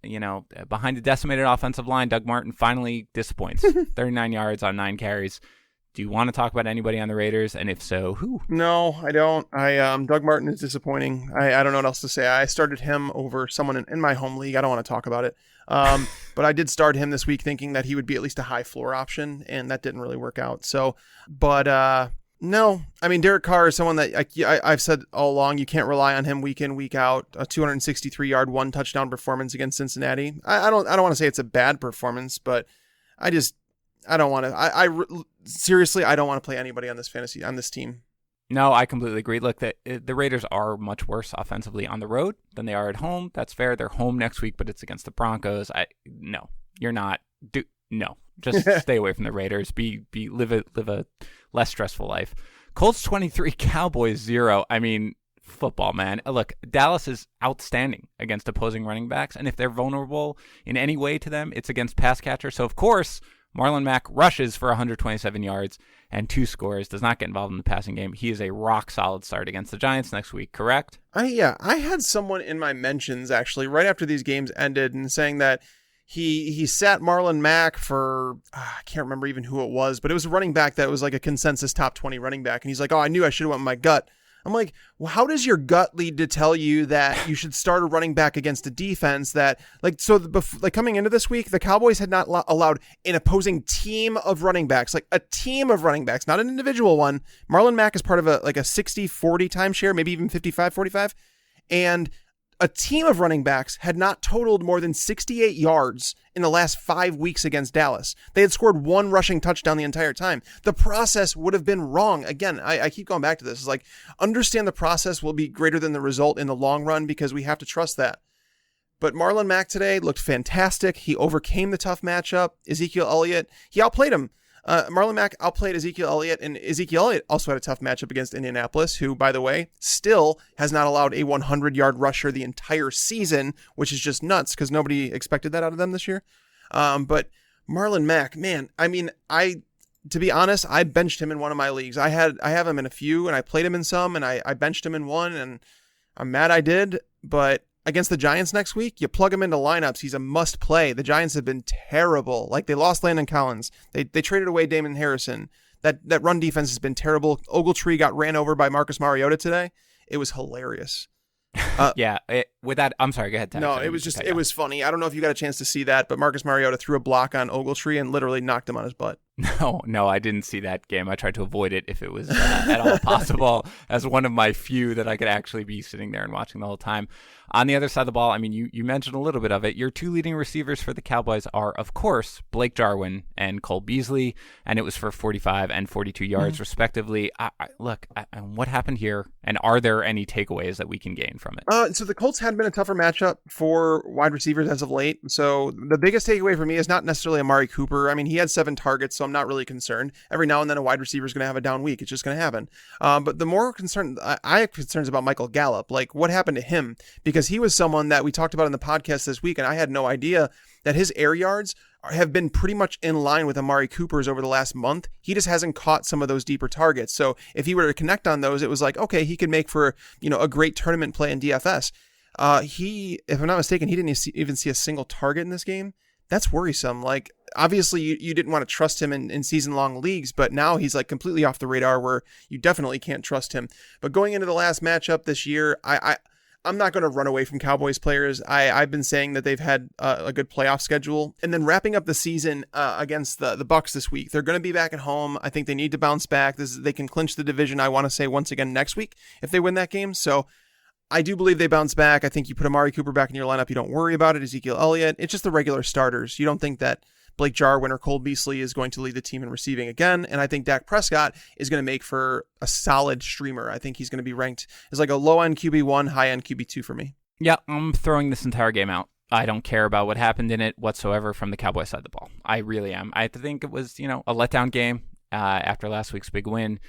behind a decimated offensive line. Doug Martin finally disappoints. 39 yards on 9 carries. Do you want to talk about anybody on the Raiders? And if so, who? No, I don't. Doug Martin is disappointing. I don't know what else to say. I started him over someone in my home league. I don't want to talk about it. But I did start him this week thinking that he would be at least a high floor option, and that didn't really work out. So, no, I mean, Derek Carr is someone that I've said all along, you can't rely on him week in, week out. A 263-yard, 1 touchdown performance against Cincinnati. I don't want to say it's a bad performance, but I don't want to. Seriously, I don't want to play anybody on this team. No, I completely agree. Look, the Raiders are much worse offensively on the road than they are at home. That's fair. They're home next week, but it's against the Broncos. No, you're not. No, just stay away from the Raiders. Live a less stressful life. Colts 23, Cowboys 0. I mean, football, man. Look, Dallas is outstanding against opposing running backs, and if they're vulnerable in any way to them, it's against pass catchers. So, of course, Marlon Mack rushes for 127 yards and 2 scores, does not get involved in the passing game. He is a rock-solid start against the Giants next week, correct? I had someone in my mentions, actually, right after these games ended and saying that he sat Marlon Mack for, I can't remember even who it was, but it was a running back that was like a consensus top 20 running back. And he's like, oh, I knew I should have went with my gut. I'm like, well, how does your gut lead to tell you that you should start a running back against a defense that, coming into this week, the Cowboys had not allowed an opposing team of running backs, like a team of running backs, not an individual one. Marlon Mack is part of a 60-40 timeshare, maybe even 55-45. And a team of running backs had not totaled more than 68 yards in the last 5 weeks against Dallas. They had scored 1 rushing touchdown the entire time. The process would have been wrong. Again, I keep going back to this. It's like, understand the process will be greater than the result in the long run because we have to trust that. But Marlon Mack today looked fantastic. He overcame the tough matchup. Ezekiel Elliott, he outplayed him. Marlon Mack outplayed Ezekiel Elliott, and Ezekiel Elliott also had a tough matchup against Indianapolis, who, by the way, still has not allowed a 100-yard rusher the entire season, which is just nuts because nobody expected that out of them this year. But Marlon Mack, man, I mean, to be honest, I benched him in one of my leagues. I have him in a few, and I played him in some, and I benched him in one, and I'm mad I did, but against the Giants next week, you plug him into lineups. He's a must play. The Giants have been terrible. Like, they lost Landon Collins. They traded away Damon Harrison. That run defense has been terrible. Ogletree got ran over by Marcus Mariota today. It was hilarious. With that, I'm sorry, go ahead, Ty. No, it was funny. I don't know if you got a chance to see that, but Marcus Mariota threw a block on Ogletree and literally knocked him on his butt. No, I didn't see that game. I tried to avoid it if it was at all possible, as one of my few that I could actually be sitting there and watching the whole time. On the other side of the ball, I mean, you mentioned a little bit of it. Your two leading receivers for the Cowboys are, of course, Blake Jarwin and Cole Beasley, and it was for 45 and 42 yards, respectively. Look, what happened here, and are there any takeaways that we can gain from it? So the Colts had been a tougher matchup for wide receivers as of late. So the biggest takeaway for me is not necessarily Amari Cooper. I mean, he had 7 targets, so I'm not really concerned. Every now and then a wide receiver is going to have a down week. It's just going to happen. But the more concerned, I have concerns about Michael Gallup. Like, what happened to him? Because he was someone that we talked about in the podcast this week, and I had no idea that his air yards have been pretty much in line with Amari Cooper's over the last month. He just hasn't caught some of those deeper targets. So if he were to connect on those, it was like, okay, he could make for, a great tournament play in DFS. If I'm not mistaken, he didn't even see a single target in this game. That's worrisome. Like, obviously you didn't want to trust him in season-long leagues, but now he's like completely off the radar where you definitely can't trust him. But going into the last matchup this year, I'm not going to run away from Cowboys players. I've been saying that they've had a good playoff schedule. And then wrapping up the season against the Bucs this week, they're going to be back at home. I think they need to bounce back. They can clinch the division, I want to say, once again next week if they win that game. So I do believe they bounce back. I think you put Amari Cooper back in your lineup. You don't worry about it. Ezekiel Elliott. It's just the regular starters. You don't think that Blake Jarwin or Cole Beasley is going to lead the team in receiving again. And I think Dak Prescott is going to make for a solid streamer. I think he's going to be ranked as like a low-end QB1, high-end QB2 for me. Yeah, I'm throwing this entire game out. I don't care about what happened in it whatsoever from the Cowboys side of the ball. I really am. I think it was, a letdown game after last week's big win.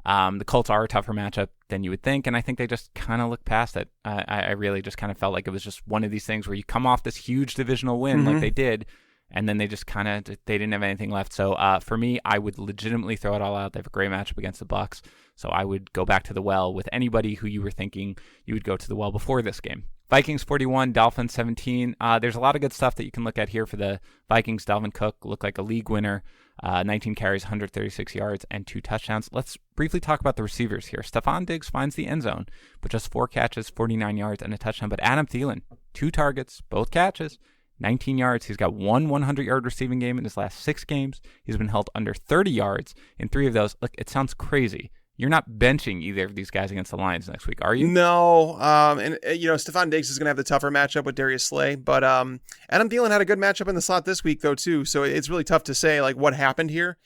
The Colts are a tougher matchup than you would think, and I think they just kind of looked past it. I really just kind of felt like it was just one of these things where you come off this huge divisional win like they did, and then they just they didn't have anything left. So for me, I would legitimately throw it all out. They have a great matchup against the Bucs, so I would go back to the well with anybody who you were thinking you would go to the well before this game. Vikings 41, Dolphins 17. There's a lot of good stuff that you can look at here for the Vikings. Dalvin Cook looked like a league winner. 19 carries, 136 yards, and 2 touchdowns. Let's briefly talk about the receivers here. Stephon Diggs finds the end zone, but just 4 catches, 49 yards, and a touchdown. But Adam Thielen, 2 targets, both catches, 19 yards. He's got one 100-yard receiving game in his last 6 games. He's been held under 30 yards in 3 of those. Look, it sounds crazy. You're not benching either of these guys against the Lions next week, are you? No. Stephon Diggs is going to have the tougher matchup with Darius Slay. But Adam Thielen had a good matchup in the slot this week, though, too. So it's really tough to say, like, what happened here.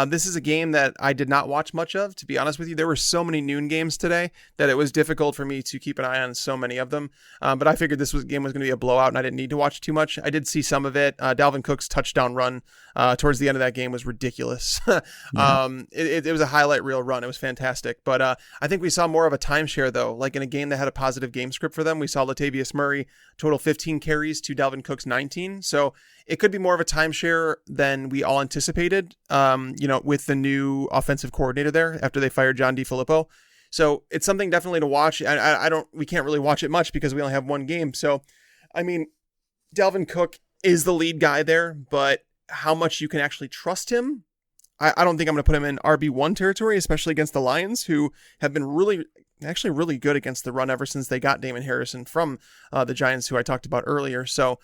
This is a game that I did not watch much of, to be honest with you. There were so many noon games today that it was difficult for me to keep an eye on so many of them. But I figured this game was going to be a blowout, and I didn't need to watch too much. I did see some of it. Dalvin Cook's touchdown run towards the end of that game was ridiculous. It was a highlight reel run. It was fantastic. But I think we saw more of a timeshare, though. Like in a game that had a positive game script for them, we saw Latavius Murray total 15 carries to Dalvin Cook's 19. So it could be more of a timeshare than we all anticipated, with the new offensive coordinator there after they fired John DeFilippo. So it's something definitely to watch. We can't really watch it much because we only have one game. So, I mean, Dalvin Cook is the lead guy there, but how much you can actually trust him, I don't think I'm going to put him in RB1 territory, especially against the Lions, who have been really good against the run ever since they got Damon Harrison from the Giants, who I talked about earlier. So,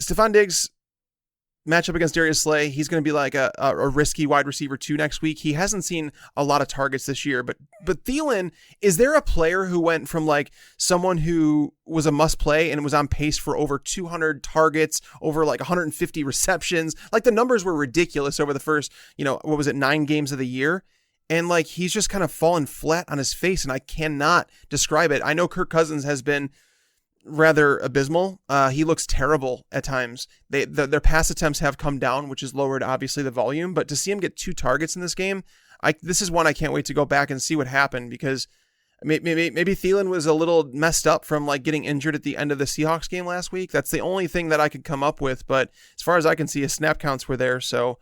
Stephon Diggs matchup against Darius Slay, he's going to be like a risky wide receiver 2 next week. He hasn't seen a lot of targets this year, but Thielen, is there a player who went from like someone who was a must play and was on pace for over 200 targets, over like 150 receptions? Like the numbers were ridiculous over the first, 9 games of the year. And like, he's just kind of fallen flat on his face, and I cannot describe it. I know Kirk Cousins has been rather abysmal. He looks terrible at times. Their pass attempts have come down, which has lowered obviously the volume, but to see him get 2 targets in this game, this is one I can't wait to go back and see what happened, because maybe Thielen was a little messed up from like getting injured at the end of the Seahawks game last week. That's the only thing that I could come up with, but as far as I can see, his snap counts were there, so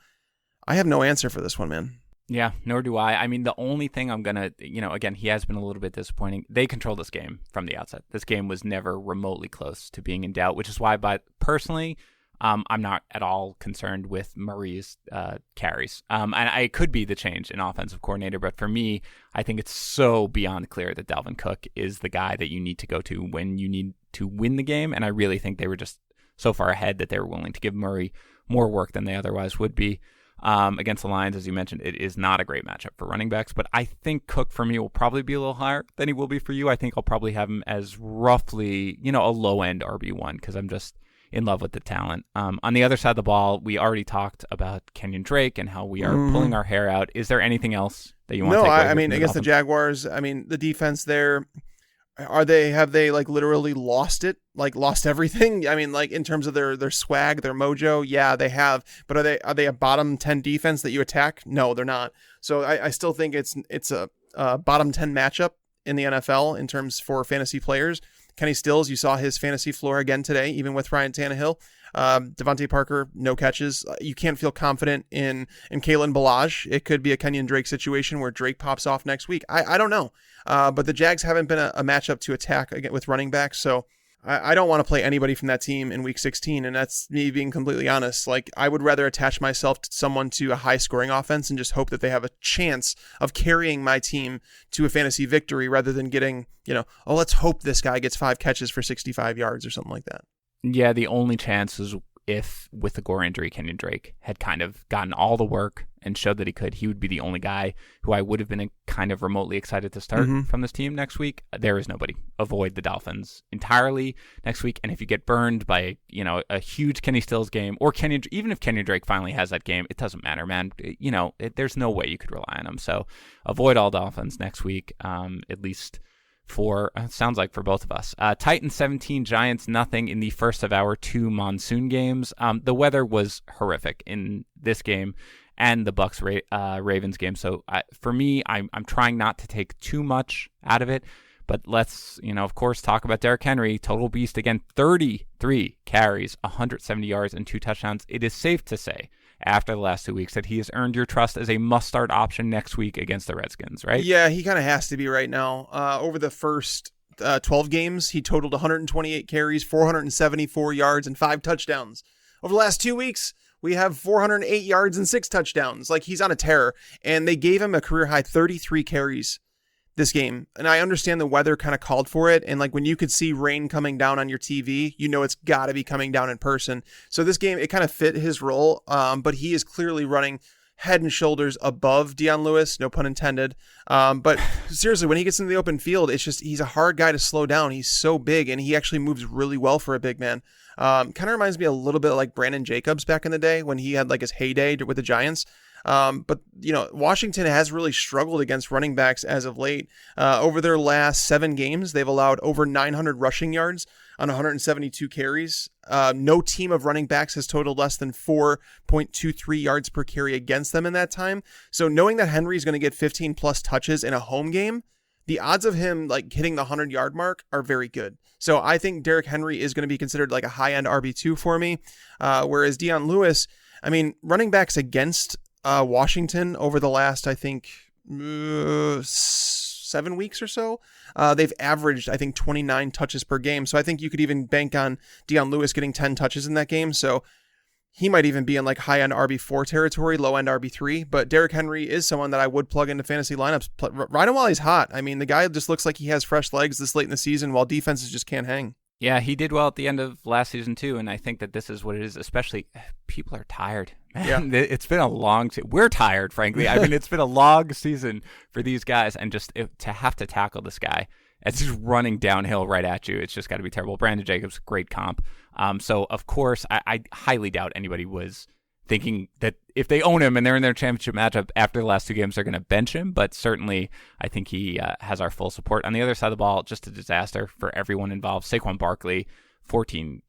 I have no answer for this one, man. Yeah, nor do I. I mean, the only thing I'm going to, again, he has been a little bit disappointing. They controlled this game from the outset. This game was never remotely close to being in doubt, which is why, personally, I'm not at all concerned with Murray's carries. And it could be the change in offensive coordinator, but for me, I think it's so beyond clear that Dalvin Cook is the guy that you need to go to when you need to win the game, and I really think they were just so far ahead that they were willing to give Murray more work than they otherwise would be. Against the Lions, as you mentioned, it is not a great matchup for running backs, but I think Cook for me will probably be a little higher than he will be for you. I think I'll probably have him as roughly, a low-end RB1 because I'm just in love with the talent. On the other side of the ball, we already talked about Kenyan Drake and how we are pulling our hair out. Is there anything else that you want to take away? No, I mean, against the Jaguars, the defense there, have they like literally lost it? Like lost everything? I mean, like in terms of their swag, their mojo, yeah, they have. But are they a bottom 10 defense that you attack? No, they're not. So I still think it's a bottom 10 matchup in the NFL in terms for fantasy players. Kenny Stills, you saw his fantasy floor again today, even with Ryan Tannehill. Devontae Parker, no catches. You can't feel confident in Kalen Ballage. It could be a Kenyan Drake situation where Drake pops off next week. I don't know. But the Jags haven't been a matchup to attack again with running backs, so I don't want to play anybody from that team in week 16, and that's me being completely honest. Like, I would rather attach myself to someone to a high-scoring offense and just hope that they have a chance of carrying my team to a fantasy victory rather than getting, let's hope this guy gets 5 catches for 65 yards or something like that. Yeah, the only chance is if, with the Gore injury, Kenyan Drake had kind of gotten all the work and showed that he would be the only guy who I would have been kind of remotely excited to start from this team next week. There is nobody. Avoid the Dolphins entirely next week. And if you get burned by, a huge Kenny Stills game or even if Kenny Drake finally has that game, it doesn't matter, man. There's no way you could rely on him. So avoid all Dolphins next week, at least sounds like for both of us. Titans 17, Giants nothing in the first of our 2 monsoon games. The weather was horrific in this game and the Bucks Ravens game. So for me, I'm trying not to take too much out of it. But let's, of course, talk about Derrick Henry. Total beast again, 33 carries, 170 yards, and 2 touchdowns. It is safe to say, after the last 2 weeks, that he has earned your trust as a must-start option next week against the Redskins, right? Yeah, he kind of has to be right now. Over the first 12 games, he totaled 128 carries, 474 yards, and 5 touchdowns. Over the last 2 weeks, we have 408 yards and 6 touchdowns. Like, he's on a tear. And they gave him a career-high 33 carries this game. And I understand the weather kind of called for it. And like when you could see rain coming down on your TV, it's got to be coming down in person. So this game, it kind of fit his role. But he is clearly running head and shoulders above Dion Lewis, no pun intended. But seriously, when he gets into the open field, he's a hard guy to slow down. He's so big and he actually moves really well for a big man. Kind of reminds me a little bit like Brandon Jacobs back in the day when he had like his heyday with the Giants. But Washington has really struggled against running backs as of late. Over their last 7 games, they've allowed over 900 rushing yards on 172 carries. No team of running backs has totaled less than 4.23 yards per carry against them in that time. So knowing that Henry is going to get 15 plus touches in a home game, the odds of him like hitting the 100-yard mark are very good. So I think Derrick Henry is going to be considered like a high-end RB2 for me. Whereas Dion Lewis, running backs against Washington over the last, I think, 7 weeks or so, they've averaged, I think, 29 touches per game. So I think you could even bank on Dion Lewis getting 10 touches in that game. So he might even be in like high-end RB4 territory, low-end RB3. But Derrick Henry is someone that I would plug into fantasy lineups. Ride him while he's hot. The guy just looks like he has fresh legs this late in the season while defenses just can't hang. Yeah, he did well at the end of last season too, and I think that this is what it is. Especially, people are tired. Man, yeah. It's been a long. We're tired, frankly. It's been a long season for these guys, and just to have to tackle this guy, it's just running downhill right at you. It's just got to be terrible. Brandon Jacobs, great comp. So of course, I highly doubt anybody was thinking that if they own him and they're in their championship matchup after the last 2 games, they're going to bench him. But certainly, I think he has our full support. On the other side of the ball, just a disaster for everyone involved. Saquon Barkley, 14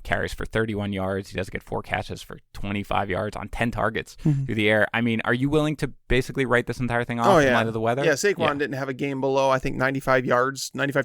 carries for 31 yards. He does get 4 catches for 25 yards on 10 targets through the air. Are you willing to basically write this entire thing off in light of the weather? Yeah, Saquon didn't have a game below, I think, 95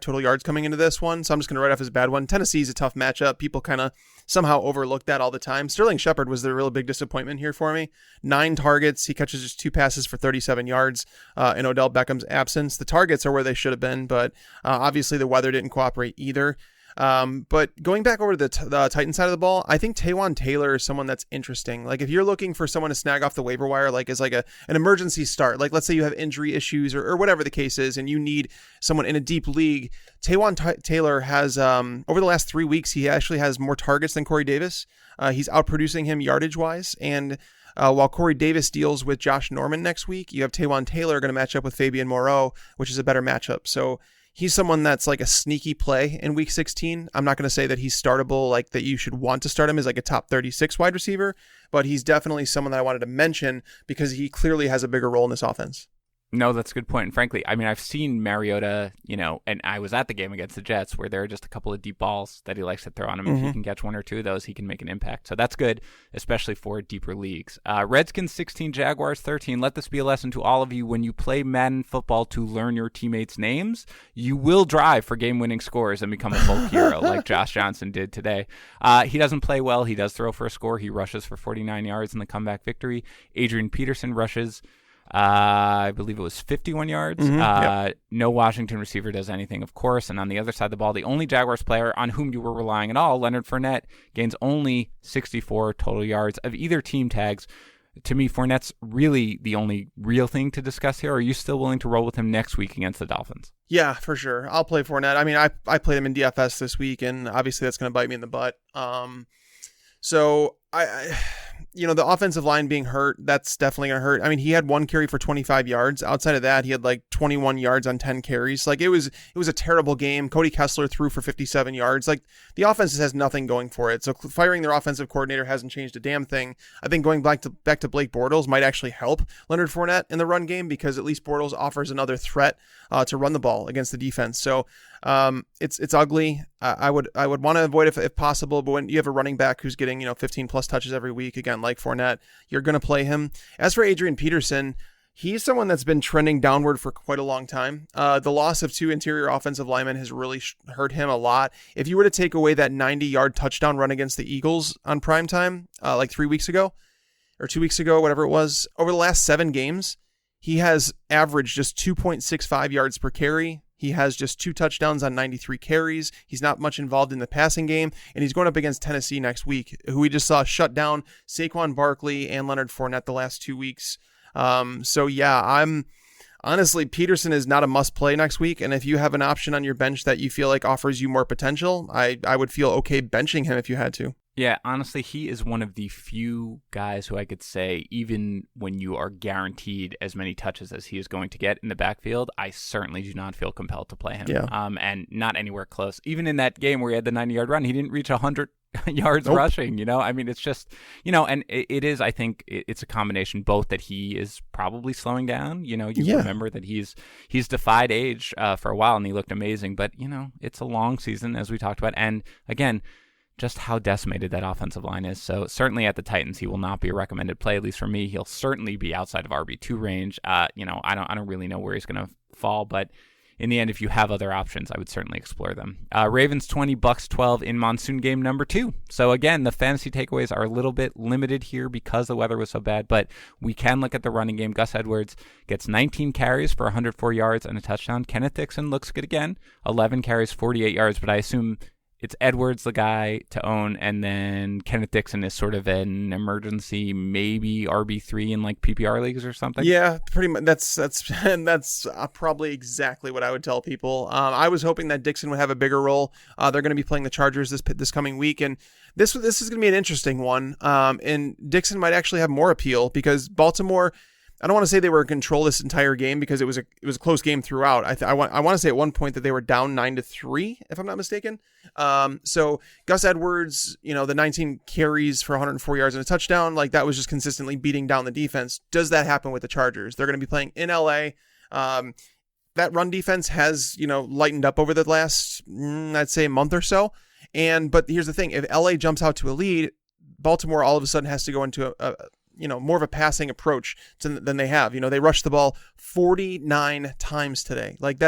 total yards coming into this one. So I'm just going to write off his bad one. Tennessee's a tough matchup. People kind of somehow overlook that all the time. Sterling Shepard was the real big disappointment here for me. 9 targets. He catches just 2 passes for 37 yards in Odell Beckham's absence. The targets are where they should have been, but obviously the weather didn't cooperate either. But going back over to the Titan side of the ball, I think Taywan Taylor is someone that's interesting. Like if you're looking for someone to snag off the waiver wire, like as like an emergency start, like let's say you have injury issues or whatever the case is, and you need someone in a deep league, Taywan Taylor has, over the last 3 weeks, he actually has more targets than Corey Davis. He's outproducing him yardage wise. And while Corey Davis deals with Josh Norman next week, you have Taywan Taylor going to match up with Fabian Moreau, which is a better matchup. So he's someone that's like a sneaky play in week 16. I'm not going to say that he's startable, like that you should want to start him as like a top 36 wide receiver, but he's definitely someone that I wanted to mention because he clearly has a bigger role in this offense. No, that's a good point. And frankly, I mean, I've seen Mariota, and I was at the game against the Jets where there are just a couple of deep balls that he likes to throw on him. If he can catch one or two of those, he can make an impact. So that's good, especially for deeper leagues. Redskins 16, Jaguars 13. Let this be a lesson to all of you. When you play Madden football to learn your teammates' names, you will drive for game-winning scores and become a folk hero like Josh Johnson did today. He doesn't play well. He does throw for a score. He rushes for 49 yards in the comeback victory. Adrian Peterson rushes I believe it was 51 yards. Yep. No Washington receiver does anything, of course. And on the other side of the ball, the only Jaguars player on whom you were relying at all, Leonard Fournette, gains only 64 total yards of either team tags. To me, Fournette's really the only real thing to discuss here. Are you still willing to roll with him next week against the Dolphins? Yeah, for sure. I'll play Fournette. I mean, I played him in DFS this week, and obviously that's going to bite me in the butt. So I the offensive line being hurt, that's definitely going to hurt. I mean, he had 1 carry for 25 yards. Outside of that, he had like 21 yards on 10 carries. Like it was a terrible game. Cody Kessler threw for 57 yards. Like the offense has nothing going for it. So firing their offensive coordinator hasn't changed a damn thing. I think going back to Blake Bortles might actually help Leonard Fournette in the run game because at least Bortles offers another threat to run the ball against the defense. So it's ugly. I would want to avoid it if possible, but when you have a running back who's getting 15 plus touches every week, again like Fournette, you're going to play him. As for Adrian Peterson, he's someone that's been trending downward for quite a long time. The loss of 2 interior offensive linemen has really hurt him a lot. If you were to take away that 90-yard touchdown run against the Eagles on primetime, like 3 weeks ago or 2 weeks ago, whatever it was, over the last 7 games, he has averaged just 2.65 yards per carry. He has just 2 touchdowns on 93 carries. He's not much involved in the passing game, and he's going up against Tennessee next week, who we just saw shut down Saquon Barkley and Leonard Fournette the last 2 weeks. So yeah, honestly, Peterson is not a must play next week. And if you have an option on your bench that you feel like offers you more potential, I would feel okay benching him if you had to. Yeah, honestly, he is one of the few guys who I could say, even when you are guaranteed as many touches as he is going to get in the backfield, I certainly do not feel compelled to play him. Yeah. And not anywhere close. Even in that game where he had the 90-yard run, he didn't reach 100 yards Nope. rushing. I mean, it's just, and it is, I think it's a combination both that he is probably slowing down. Remember that he's defied age for a while and he looked amazing, but it's a long season as we talked about. And again, just how decimated that offensive line is. So certainly at the Titans, he will not be a recommended play, at least for me. He'll certainly be outside of RB2 range. I don't really know where he's going to fall, but in the end, if you have other options, I would certainly explore them. Ravens 20, Bucks 12 in monsoon game number 2. So again, the fantasy takeaways are a little bit limited here because the weather was so bad, but we can look at the running game. Gus Edwards gets 19 carries for 104 yards and a touchdown. Kenneth Dixon looks good again, 11 carries, 48 yards, but I assume it's Edwards, the guy to own, and then Kenneth Dixon is sort of an emergency, maybe RB3 in like PPR leagues or something. Yeah, pretty much. That's probably exactly what I would tell people. I was hoping that Dixon would have a bigger role. They're going to be playing the Chargers this coming week, and this is going to be an interesting one. And Dixon might actually have more appeal because Baltimore, I don't want to say they were in control this entire game because it was a close game throughout. I want to say at one point that they were down 9-3, if I'm not mistaken. So Gus Edwards, the 19 carries for 104 yards and a touchdown, like that was just consistently beating down the defense. Does that happen with the Chargers? They're going to be playing in LA. That run defense has, lightened up over the last, I'd say a month or so. But here's the thing. If LA jumps out to a lead, Baltimore all of a sudden has to go into a more of a passing approach than they have. They rushed the ball 49 times today. Like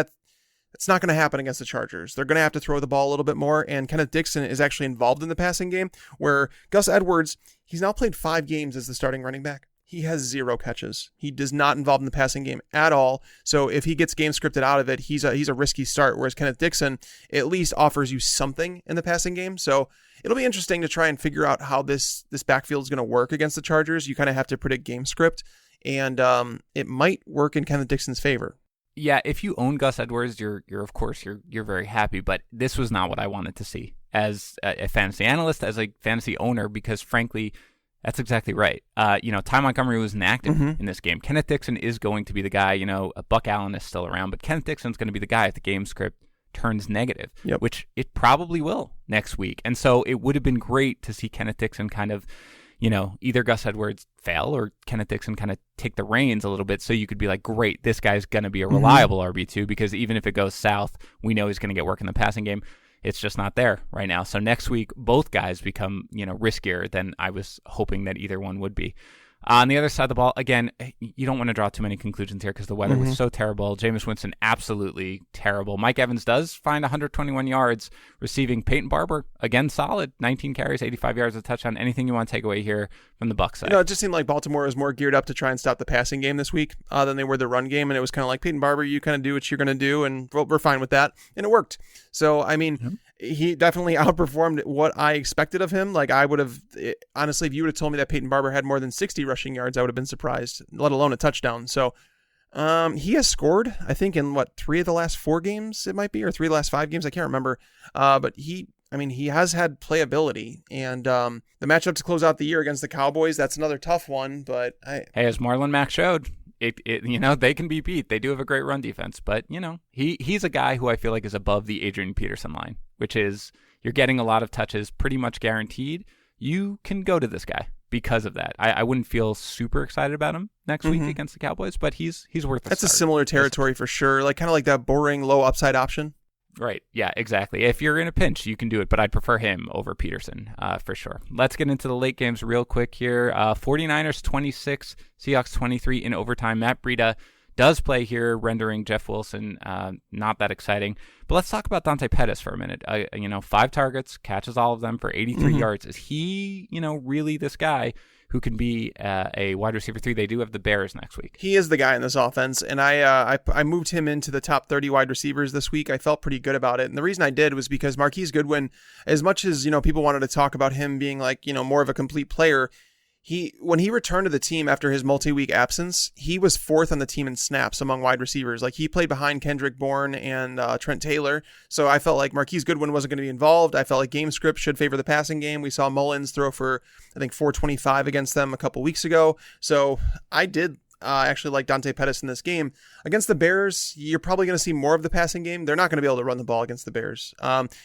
it's not going to happen against the Chargers. They're going to have to throw the ball a little bit more. And Kenneth Dixon is actually involved in the passing game where Gus Edwards, he's now played 5 games as the starting running back. he has 0 catches. He does not involve in the passing game at all. So if he gets game scripted out of it, he's a risky start. Whereas Kenneth Dixon at least offers you something in the passing game. So it'll be interesting to try and figure out how this backfield is going to work against the Chargers. You kind of have to predict game script, and it might work in Kenneth Dixon's favor. Yeah, if you own Gus Edwards, you're of course you're very happy. But this was not what I wanted to see as a fantasy analyst, as a fantasy owner, because frankly, that's exactly right. Ty Montgomery was inactive in this game. Kenneth Dixon is going to be the guy. Buck Allen is still around, but Kenneth Dixon's going to be the guy if the game script turns negative, which it probably will next week. And so it would have been great to see Kenneth Dixon kind of, either Gus Edwards fail or Kenneth Dixon kind of take the reins a little bit, so you could be like, great, this guy's going to be a reliable RB2, because even if it goes south, we know he's going to get work in the passing game. It's just not there right now. So next week, both guys become, riskier than I was hoping that either one would be. On the other side of the ball, again, you don't want to draw too many conclusions here because the weather was so terrible. Jameis Winston, absolutely terrible. Mike Evans does find 121 yards receiving. Peyton Barber, again, solid. 19 carries, 85 yards, a touchdown. Anything you want to take away here from the Bucs side? It just seemed like Baltimore was more geared up to try and stop the passing game this week than they were the run game. And it was kind of like, Peyton Barber, you kind of do what you're going to do, and we're fine with that. And it worked. So, I mean, he definitely outperformed what I expected of him. Like, I would have, honestly, if you would have told me that Peyton Barber had more than 60 rushing yards, I would have been surprised, let alone a touchdown. So he has scored, I think, in 3 of the last 4 games, it might be, or 3 of the last 5 games. I can't remember. But he has had playability. And the matchup to close out the year against the Cowboys, that's another tough one. But hey, as Marlon Mack showed, they can be beat. They do have a great run defense, but he's a guy who I feel like is above the Adrian Peterson line, which is you're getting a lot of touches pretty much guaranteed. You can go to this guy because of that. I wouldn't feel super excited about him next week against the Cowboys, but he's worth a That's start. A similar territory for sure. Kind of like that boring low upside option. Right. Yeah, exactly. If you're in a pinch, you can do it, but I'd prefer him over Peterson for sure. Let's get into the late games real quick here. 49ers 26, Seahawks 23 in overtime. Matt Breida does play here, rendering Jeff Wilson not that exciting. But let's talk about Dante Pettis for a minute. 5 targets, catches all of them for 83 yards. Is he, really this guy who can be a wide receiver 3? They do have the Bears next week. He is the guy in this offense, and I moved him into the top 30 wide receivers this week. I felt pretty good about it, and the reason I did was because Marquise Goodwin, as much as people wanted to talk about him being more of a complete player, when he returned to the team after his multi-week absence, he was 4th on the team in snaps among wide receivers. He played behind Kendrick Bourne and Trent Taylor. So I felt like Marquise Goodwin wasn't going to be involved. I felt like game script should favor the passing game. We saw Mullins throw for, I think, 425 against them a couple weeks ago. So I did actually like Dante Pettis in this game. Against the Bears, you're probably going to see more of the passing game. They're not going to be able to run the ball against the Bears.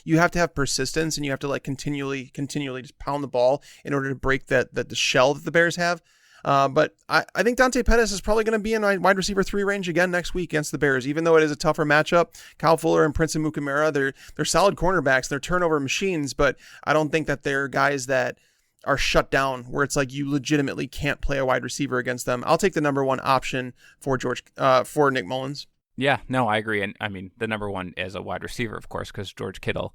You have to have persistence, and you have to continually just pound the ball in order to break the shell that the Bears have. But I think Dante Pettis is probably going to be in wide receiver 3 range again next week against the Bears, even though it is a tougher matchup. Kyle Fuller and Prince Amukamara, they're solid cornerbacks. They're turnover machines, but I don't think that they're guys that are shut down where it's like you legitimately can't play a wide receiver against them. I'll take the number 1 option for Nick Mullins. Yeah, no, I agree. And I mean, the number 1 is a wide receiver, of course, because George Kittle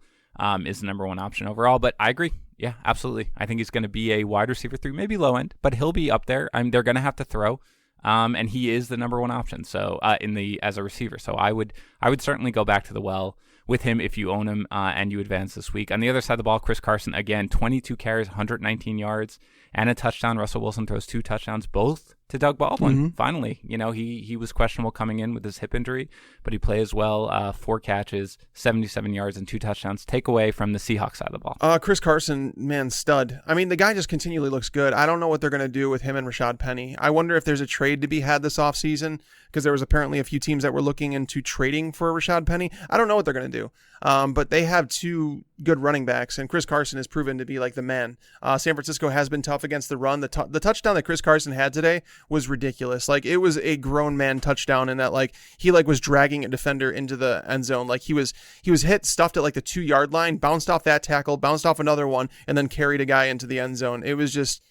is the number 1 option overall. But I agree. Yeah, absolutely. I think he's going to be a wide receiver 3, maybe low end, but he'll be up there. They're going to have to throw. And he is the number 1 option. So as a receiver. So I would certainly go back to the well with him if you own him and you advance this week. On the other side of the ball, Chris Carson, again, 22 carries, 119 yards, and a touchdown. Russell Wilson throws 2 touchdowns, both to Doug Baldwin. Finally, he was questionable coming in with his hip injury, but he plays well. 4 catches, 77 yards, and 2 touchdowns. Takeaway from the Seahawks side of the ball. Chris Carson, man, stud. I mean, the guy just continually looks good. I don't know what they're going to do with him and Rashad Penny. I wonder if there's a trade to be had this offseason, because there was apparently a few teams that were looking into trading for Rashad Penny. I don't know what they're going to do. But they have 2 good running backs, and Chris Carson has proven to be like the man. San Francisco has been tough against the run. The touchdown that Chris Carson had today was ridiculous. It was a grown man touchdown in that he was dragging a defender into the end zone. He was hit, stuffed at the 2-yard line, bounced off that tackle, bounced off another one, and then carried a guy into the end zone. It was just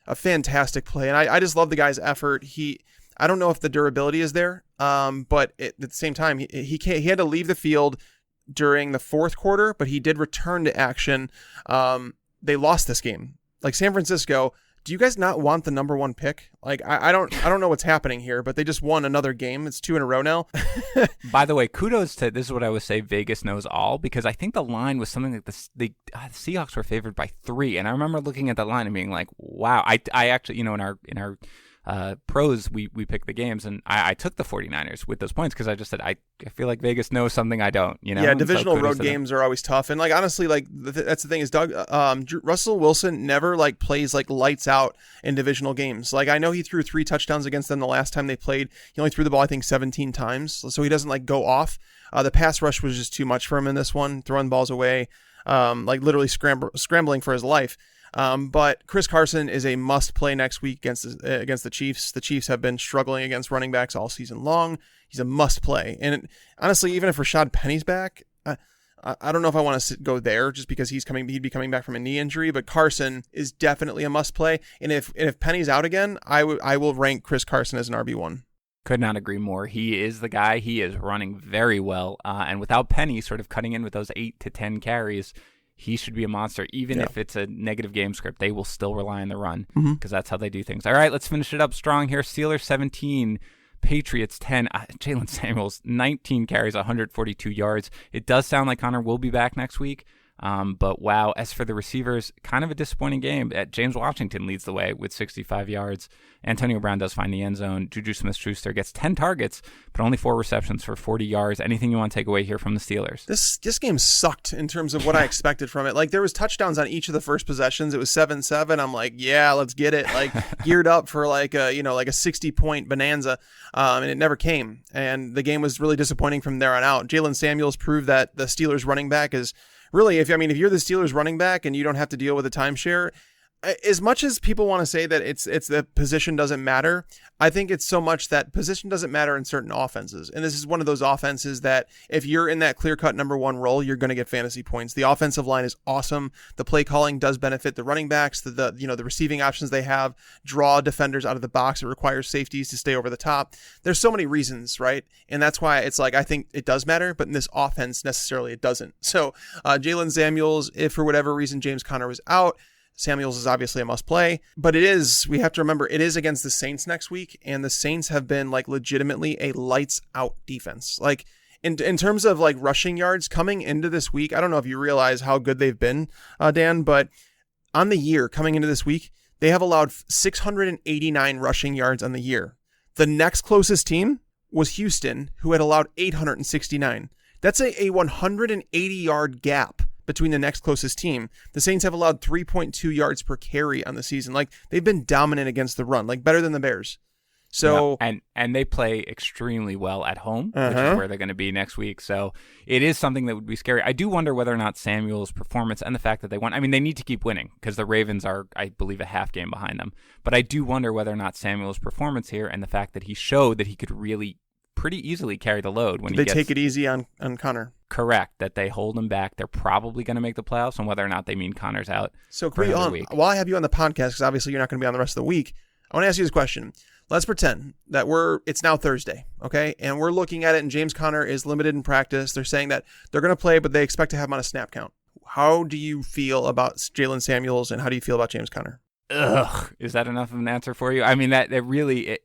a fantastic play, and I just love the guy's effort. I don't know if the durability is there, but at the same time, he had to leave the field during the 4th quarter, but he did return to action. They lost this game. San Francisco do you guys not want the number 1 pick? Like, I don't know what's happening here, but they just won another game. It's 2 in a row now. By the way, kudos to, this is what I would say, Vegas knows all, because I think the line was something like the Seahawks were favored by 3, and I remember looking at the line and being like, wow. I actually, in our pros, we picked the games, and I took the 49ers with those points because I just said I feel like Vegas knows something I don't. Yeah, divisional road games are always tough, and like honestly, like that's the thing is Russell Wilson never like plays like lights out in divisional games. Like I know he threw 3 touchdowns against them the last time they played. He only threw the ball I think 17 times, so he doesn't like go off. The pass rush was just too much for him in this one, throwing balls away, like literally scrambling for his life. But Chris Carson is a must play next week against the Chiefs. The Chiefs have been struggling against running backs all season long. He's a must play. And honestly, even if Rashad Penny's back, I don't know if I want to go there just because he'd be coming back from a knee injury, but Carson is definitely a must play. And if Penny's out again, I will rank Chris Carson as an RB1. Could not agree more. He is the guy. He is running very well. And without Penny sort of cutting in with those 8 to 10 carries, he should be a monster. Even if it's a negative game script, they will still rely on the run because that's how they do things. All right, let's finish it up strong here. Steelers 17, Patriots 10. Jalen Samuels, 19 carries, 142 yards. It does sound like Connor will be back next week. But wow, as for the receivers, kind of a disappointing game. James Washington leads the way with 65 yards. Antonio Brown does find the end zone. Juju Smith-Schuster gets 10 targets, but only 4 receptions for 40 yards. Anything you want to take away here from the Steelers? This game sucked in terms of what I expected from it. Like there was touchdowns on each of the first possessions. It was 7-7. I'm like, yeah, let's get it. Like geared up for like a 60-point bonanza. And it never came. And the game was really disappointing from there on out. Jalen Samuels proved that the Steelers running back is really, if you're the Steelers running back and you don't have to deal with a timeshare, as much as people want to say that it's the position doesn't matter, I think it's so much that position doesn't matter in certain offenses. And this is one of those offenses that if you're in that clear-cut number 1 role, you're going to get fantasy points. The offensive line is awesome. The play calling does benefit the running backs. The receiving options they have draw defenders out of the box. It requires safeties to stay over the top. There's so many reasons, right? And that's why it's like I think it does matter, but in this offense necessarily it doesn't. So Jalen Samuels, if for whatever reason James Conner was out, Samuels is obviously a must play, but we have to remember it is against the Saints next week, and the Saints have been like legitimately a lights out defense. Like in terms of like rushing yards coming into this week, I don't know if you realize how good they've been, Dan, but on the year coming into this week, they have allowed 689 rushing yards on the year. The next closest team was Houston, who had allowed 869. That's a 180 yard gap between the next closest team. The Saints have allowed 3.2 yards per carry on the season. Like they've been dominant against the run, like better than the Bears. So and they play extremely well at home, which is where they're going to be next week. So it is something that would be scary. I do wonder whether or not Samuel's performance and the fact that they won. I mean, they need to keep winning because the Ravens are, I believe, a half game behind them. But I do wonder whether or not Samuel's performance here and the fact that he showed that he could really pretty easily carry the load when they take it easy on Connor. Correct, that they hold him back. They're probably going to make the playoffs, and whether or not they mean Connor's out. So while I have you on the podcast, because obviously you're not going to be on the rest of the week, I want to ask you this question. Let's pretend that it's now Thursday, okay? And we're looking at it, and James Conner is limited in practice. They're saying that they're going to play, but they expect to have him on a snap count. How do you feel about Jalen Samuels, and how do you feel about James Conner? Ugh, is that enough of an answer for you? I mean, that really,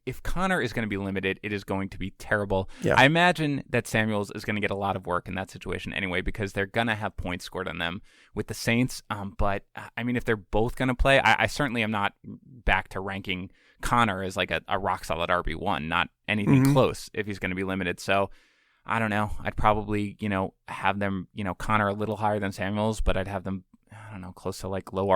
if Connor is going to be limited, it is going to be terrible. Yeah. I imagine that Samuels is going to get a lot of work in that situation anyway, because they're going to have points scored on them with the Saints. But I mean, if they're both going to play, I certainly am not back to ranking Connor as like a rock solid RB1, not anything close if he's going to be limited. So I don't know. I'd probably, have them, Connor a little higher than Samuels, but I'd have them, I don't know, close to like low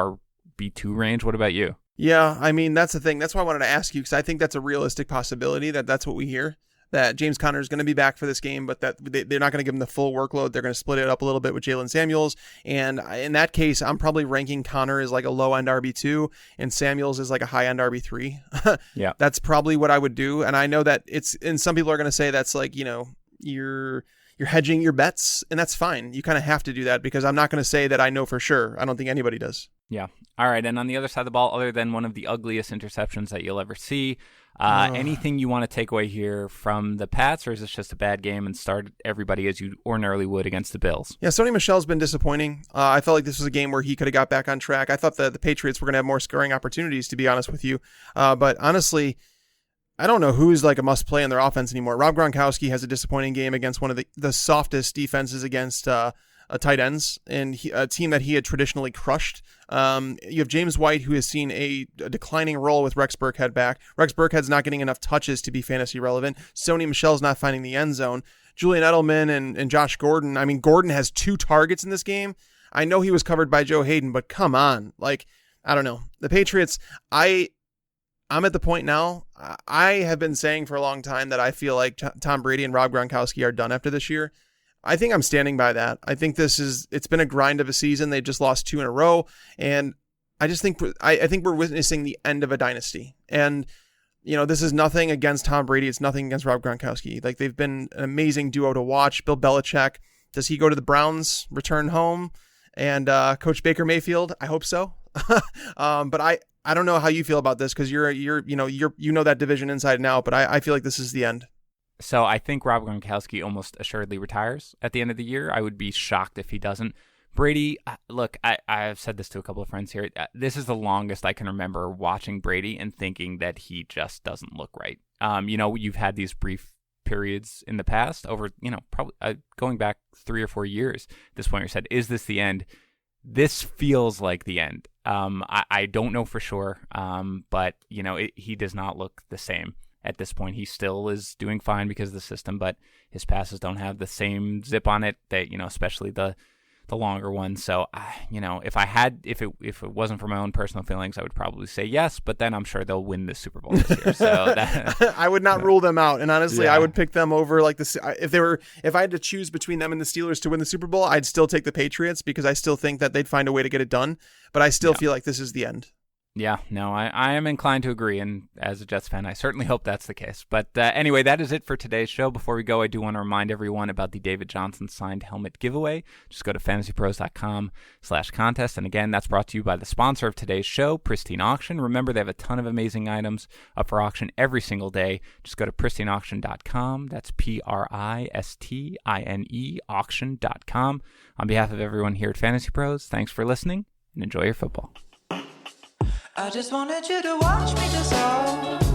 RB2 range. What about you? Yeah, I mean, that's the thing. That's why I wanted to ask you, because I think that's a realistic possibility that's what we hear, that James Conner is going to be back for this game, but that they're not going to give him the full workload. They're going to split it up a little bit with Jalen Samuels. And in that case, I'm probably ranking Conner as like a low-end RB2 and Samuels as like a high-end RB3. Yeah. That's probably what I would do. And I know that and some people are going to say that's like, you're hedging your bets, and that's fine. You kind of have to do that because I'm not going to say that I know for sure. I don't think anybody does. Yeah. All right. And on the other side of the ball, other than one of the ugliest interceptions that you'll ever see, Anything you want to take away here from the Pats, or is this just a bad game and start everybody as you ordinarily would against the Bills? Yeah, Sony Michel's been disappointing. I felt like this was a game where he could have got back on track. I thought the Patriots were going to have more scoring opportunities, to be honest with you. But honestly, I don't know who's like a must play in their offense anymore. Rob Gronkowski has a disappointing game against one of the softest defenses against tight ends, and a team that he had traditionally crushed. You have James White, who has seen a declining role with Rex Burkhead back. Rex Burkhead's not getting enough touches to be fantasy relevant. Sony Michel's not finding the end zone. Julian Edelman and Josh Gordon. I mean, Gordon has 2 targets in this game. I know he was covered by Joe Hayden, but come on. Like, I don't know. The Patriots, I'm at the point now, I have been saying for a long time that I feel like Tom Brady and Rob Gronkowski are done after this year. I think I'm standing by that. I think it's been a grind of a season. They just lost 2 in a row. And I just think, I think we're witnessing the end of a dynasty. And, this is nothing against Tom Brady. It's nothing against Rob Gronkowski. Like, they've been an amazing duo to watch. Bill Belichick, does he go to the Browns, return home, and coach Baker Mayfield? I hope so. But I don't know how you feel about this, because you know that division inside and out, but I feel like this is the end. So I think Rob Gronkowski almost assuredly retires at the end of the year. I would be shocked if he doesn't. Brady, look, I've said this to a couple of friends here. This is the longest I can remember watching Brady and thinking that he just doesn't look right. You've had these brief periods in the past over, probably going back 3 or 4 years. At this point, you said, is this the end? This feels like the end. I don't know for sure, but, he does not look the same. At this point, he still is doing fine because of the system, but his passes don't have the same zip on it that, especially the longer ones. So, if it wasn't for my own personal feelings, I would probably say yes, but then I'm sure they'll win the Super Bowl this year. So I would not rule them out. And honestly, I would pick them over if I had to choose between them and the Steelers to win the Super Bowl, I'd still take the Patriots, because I still think that they'd find a way to get it done. But I still feel like this is the end. Yeah, no, I am inclined to agree, and as a Jets fan, I certainly hope that's the case. But anyway, that is it for today's show. Before we go, I do want to remind everyone about the David Johnson signed helmet giveaway. Just go to fantasypros.com/contest, and again, that's brought to you by the sponsor of today's show, Pristine Auction. Remember, they have a ton of amazing items up for auction every single day. Just go to pristineauction.com. That's PRISTINE auction.com. On behalf of everyone here at Fantasy Pros, thanks for listening, and enjoy your football. I just wanted you to watch me dissolve.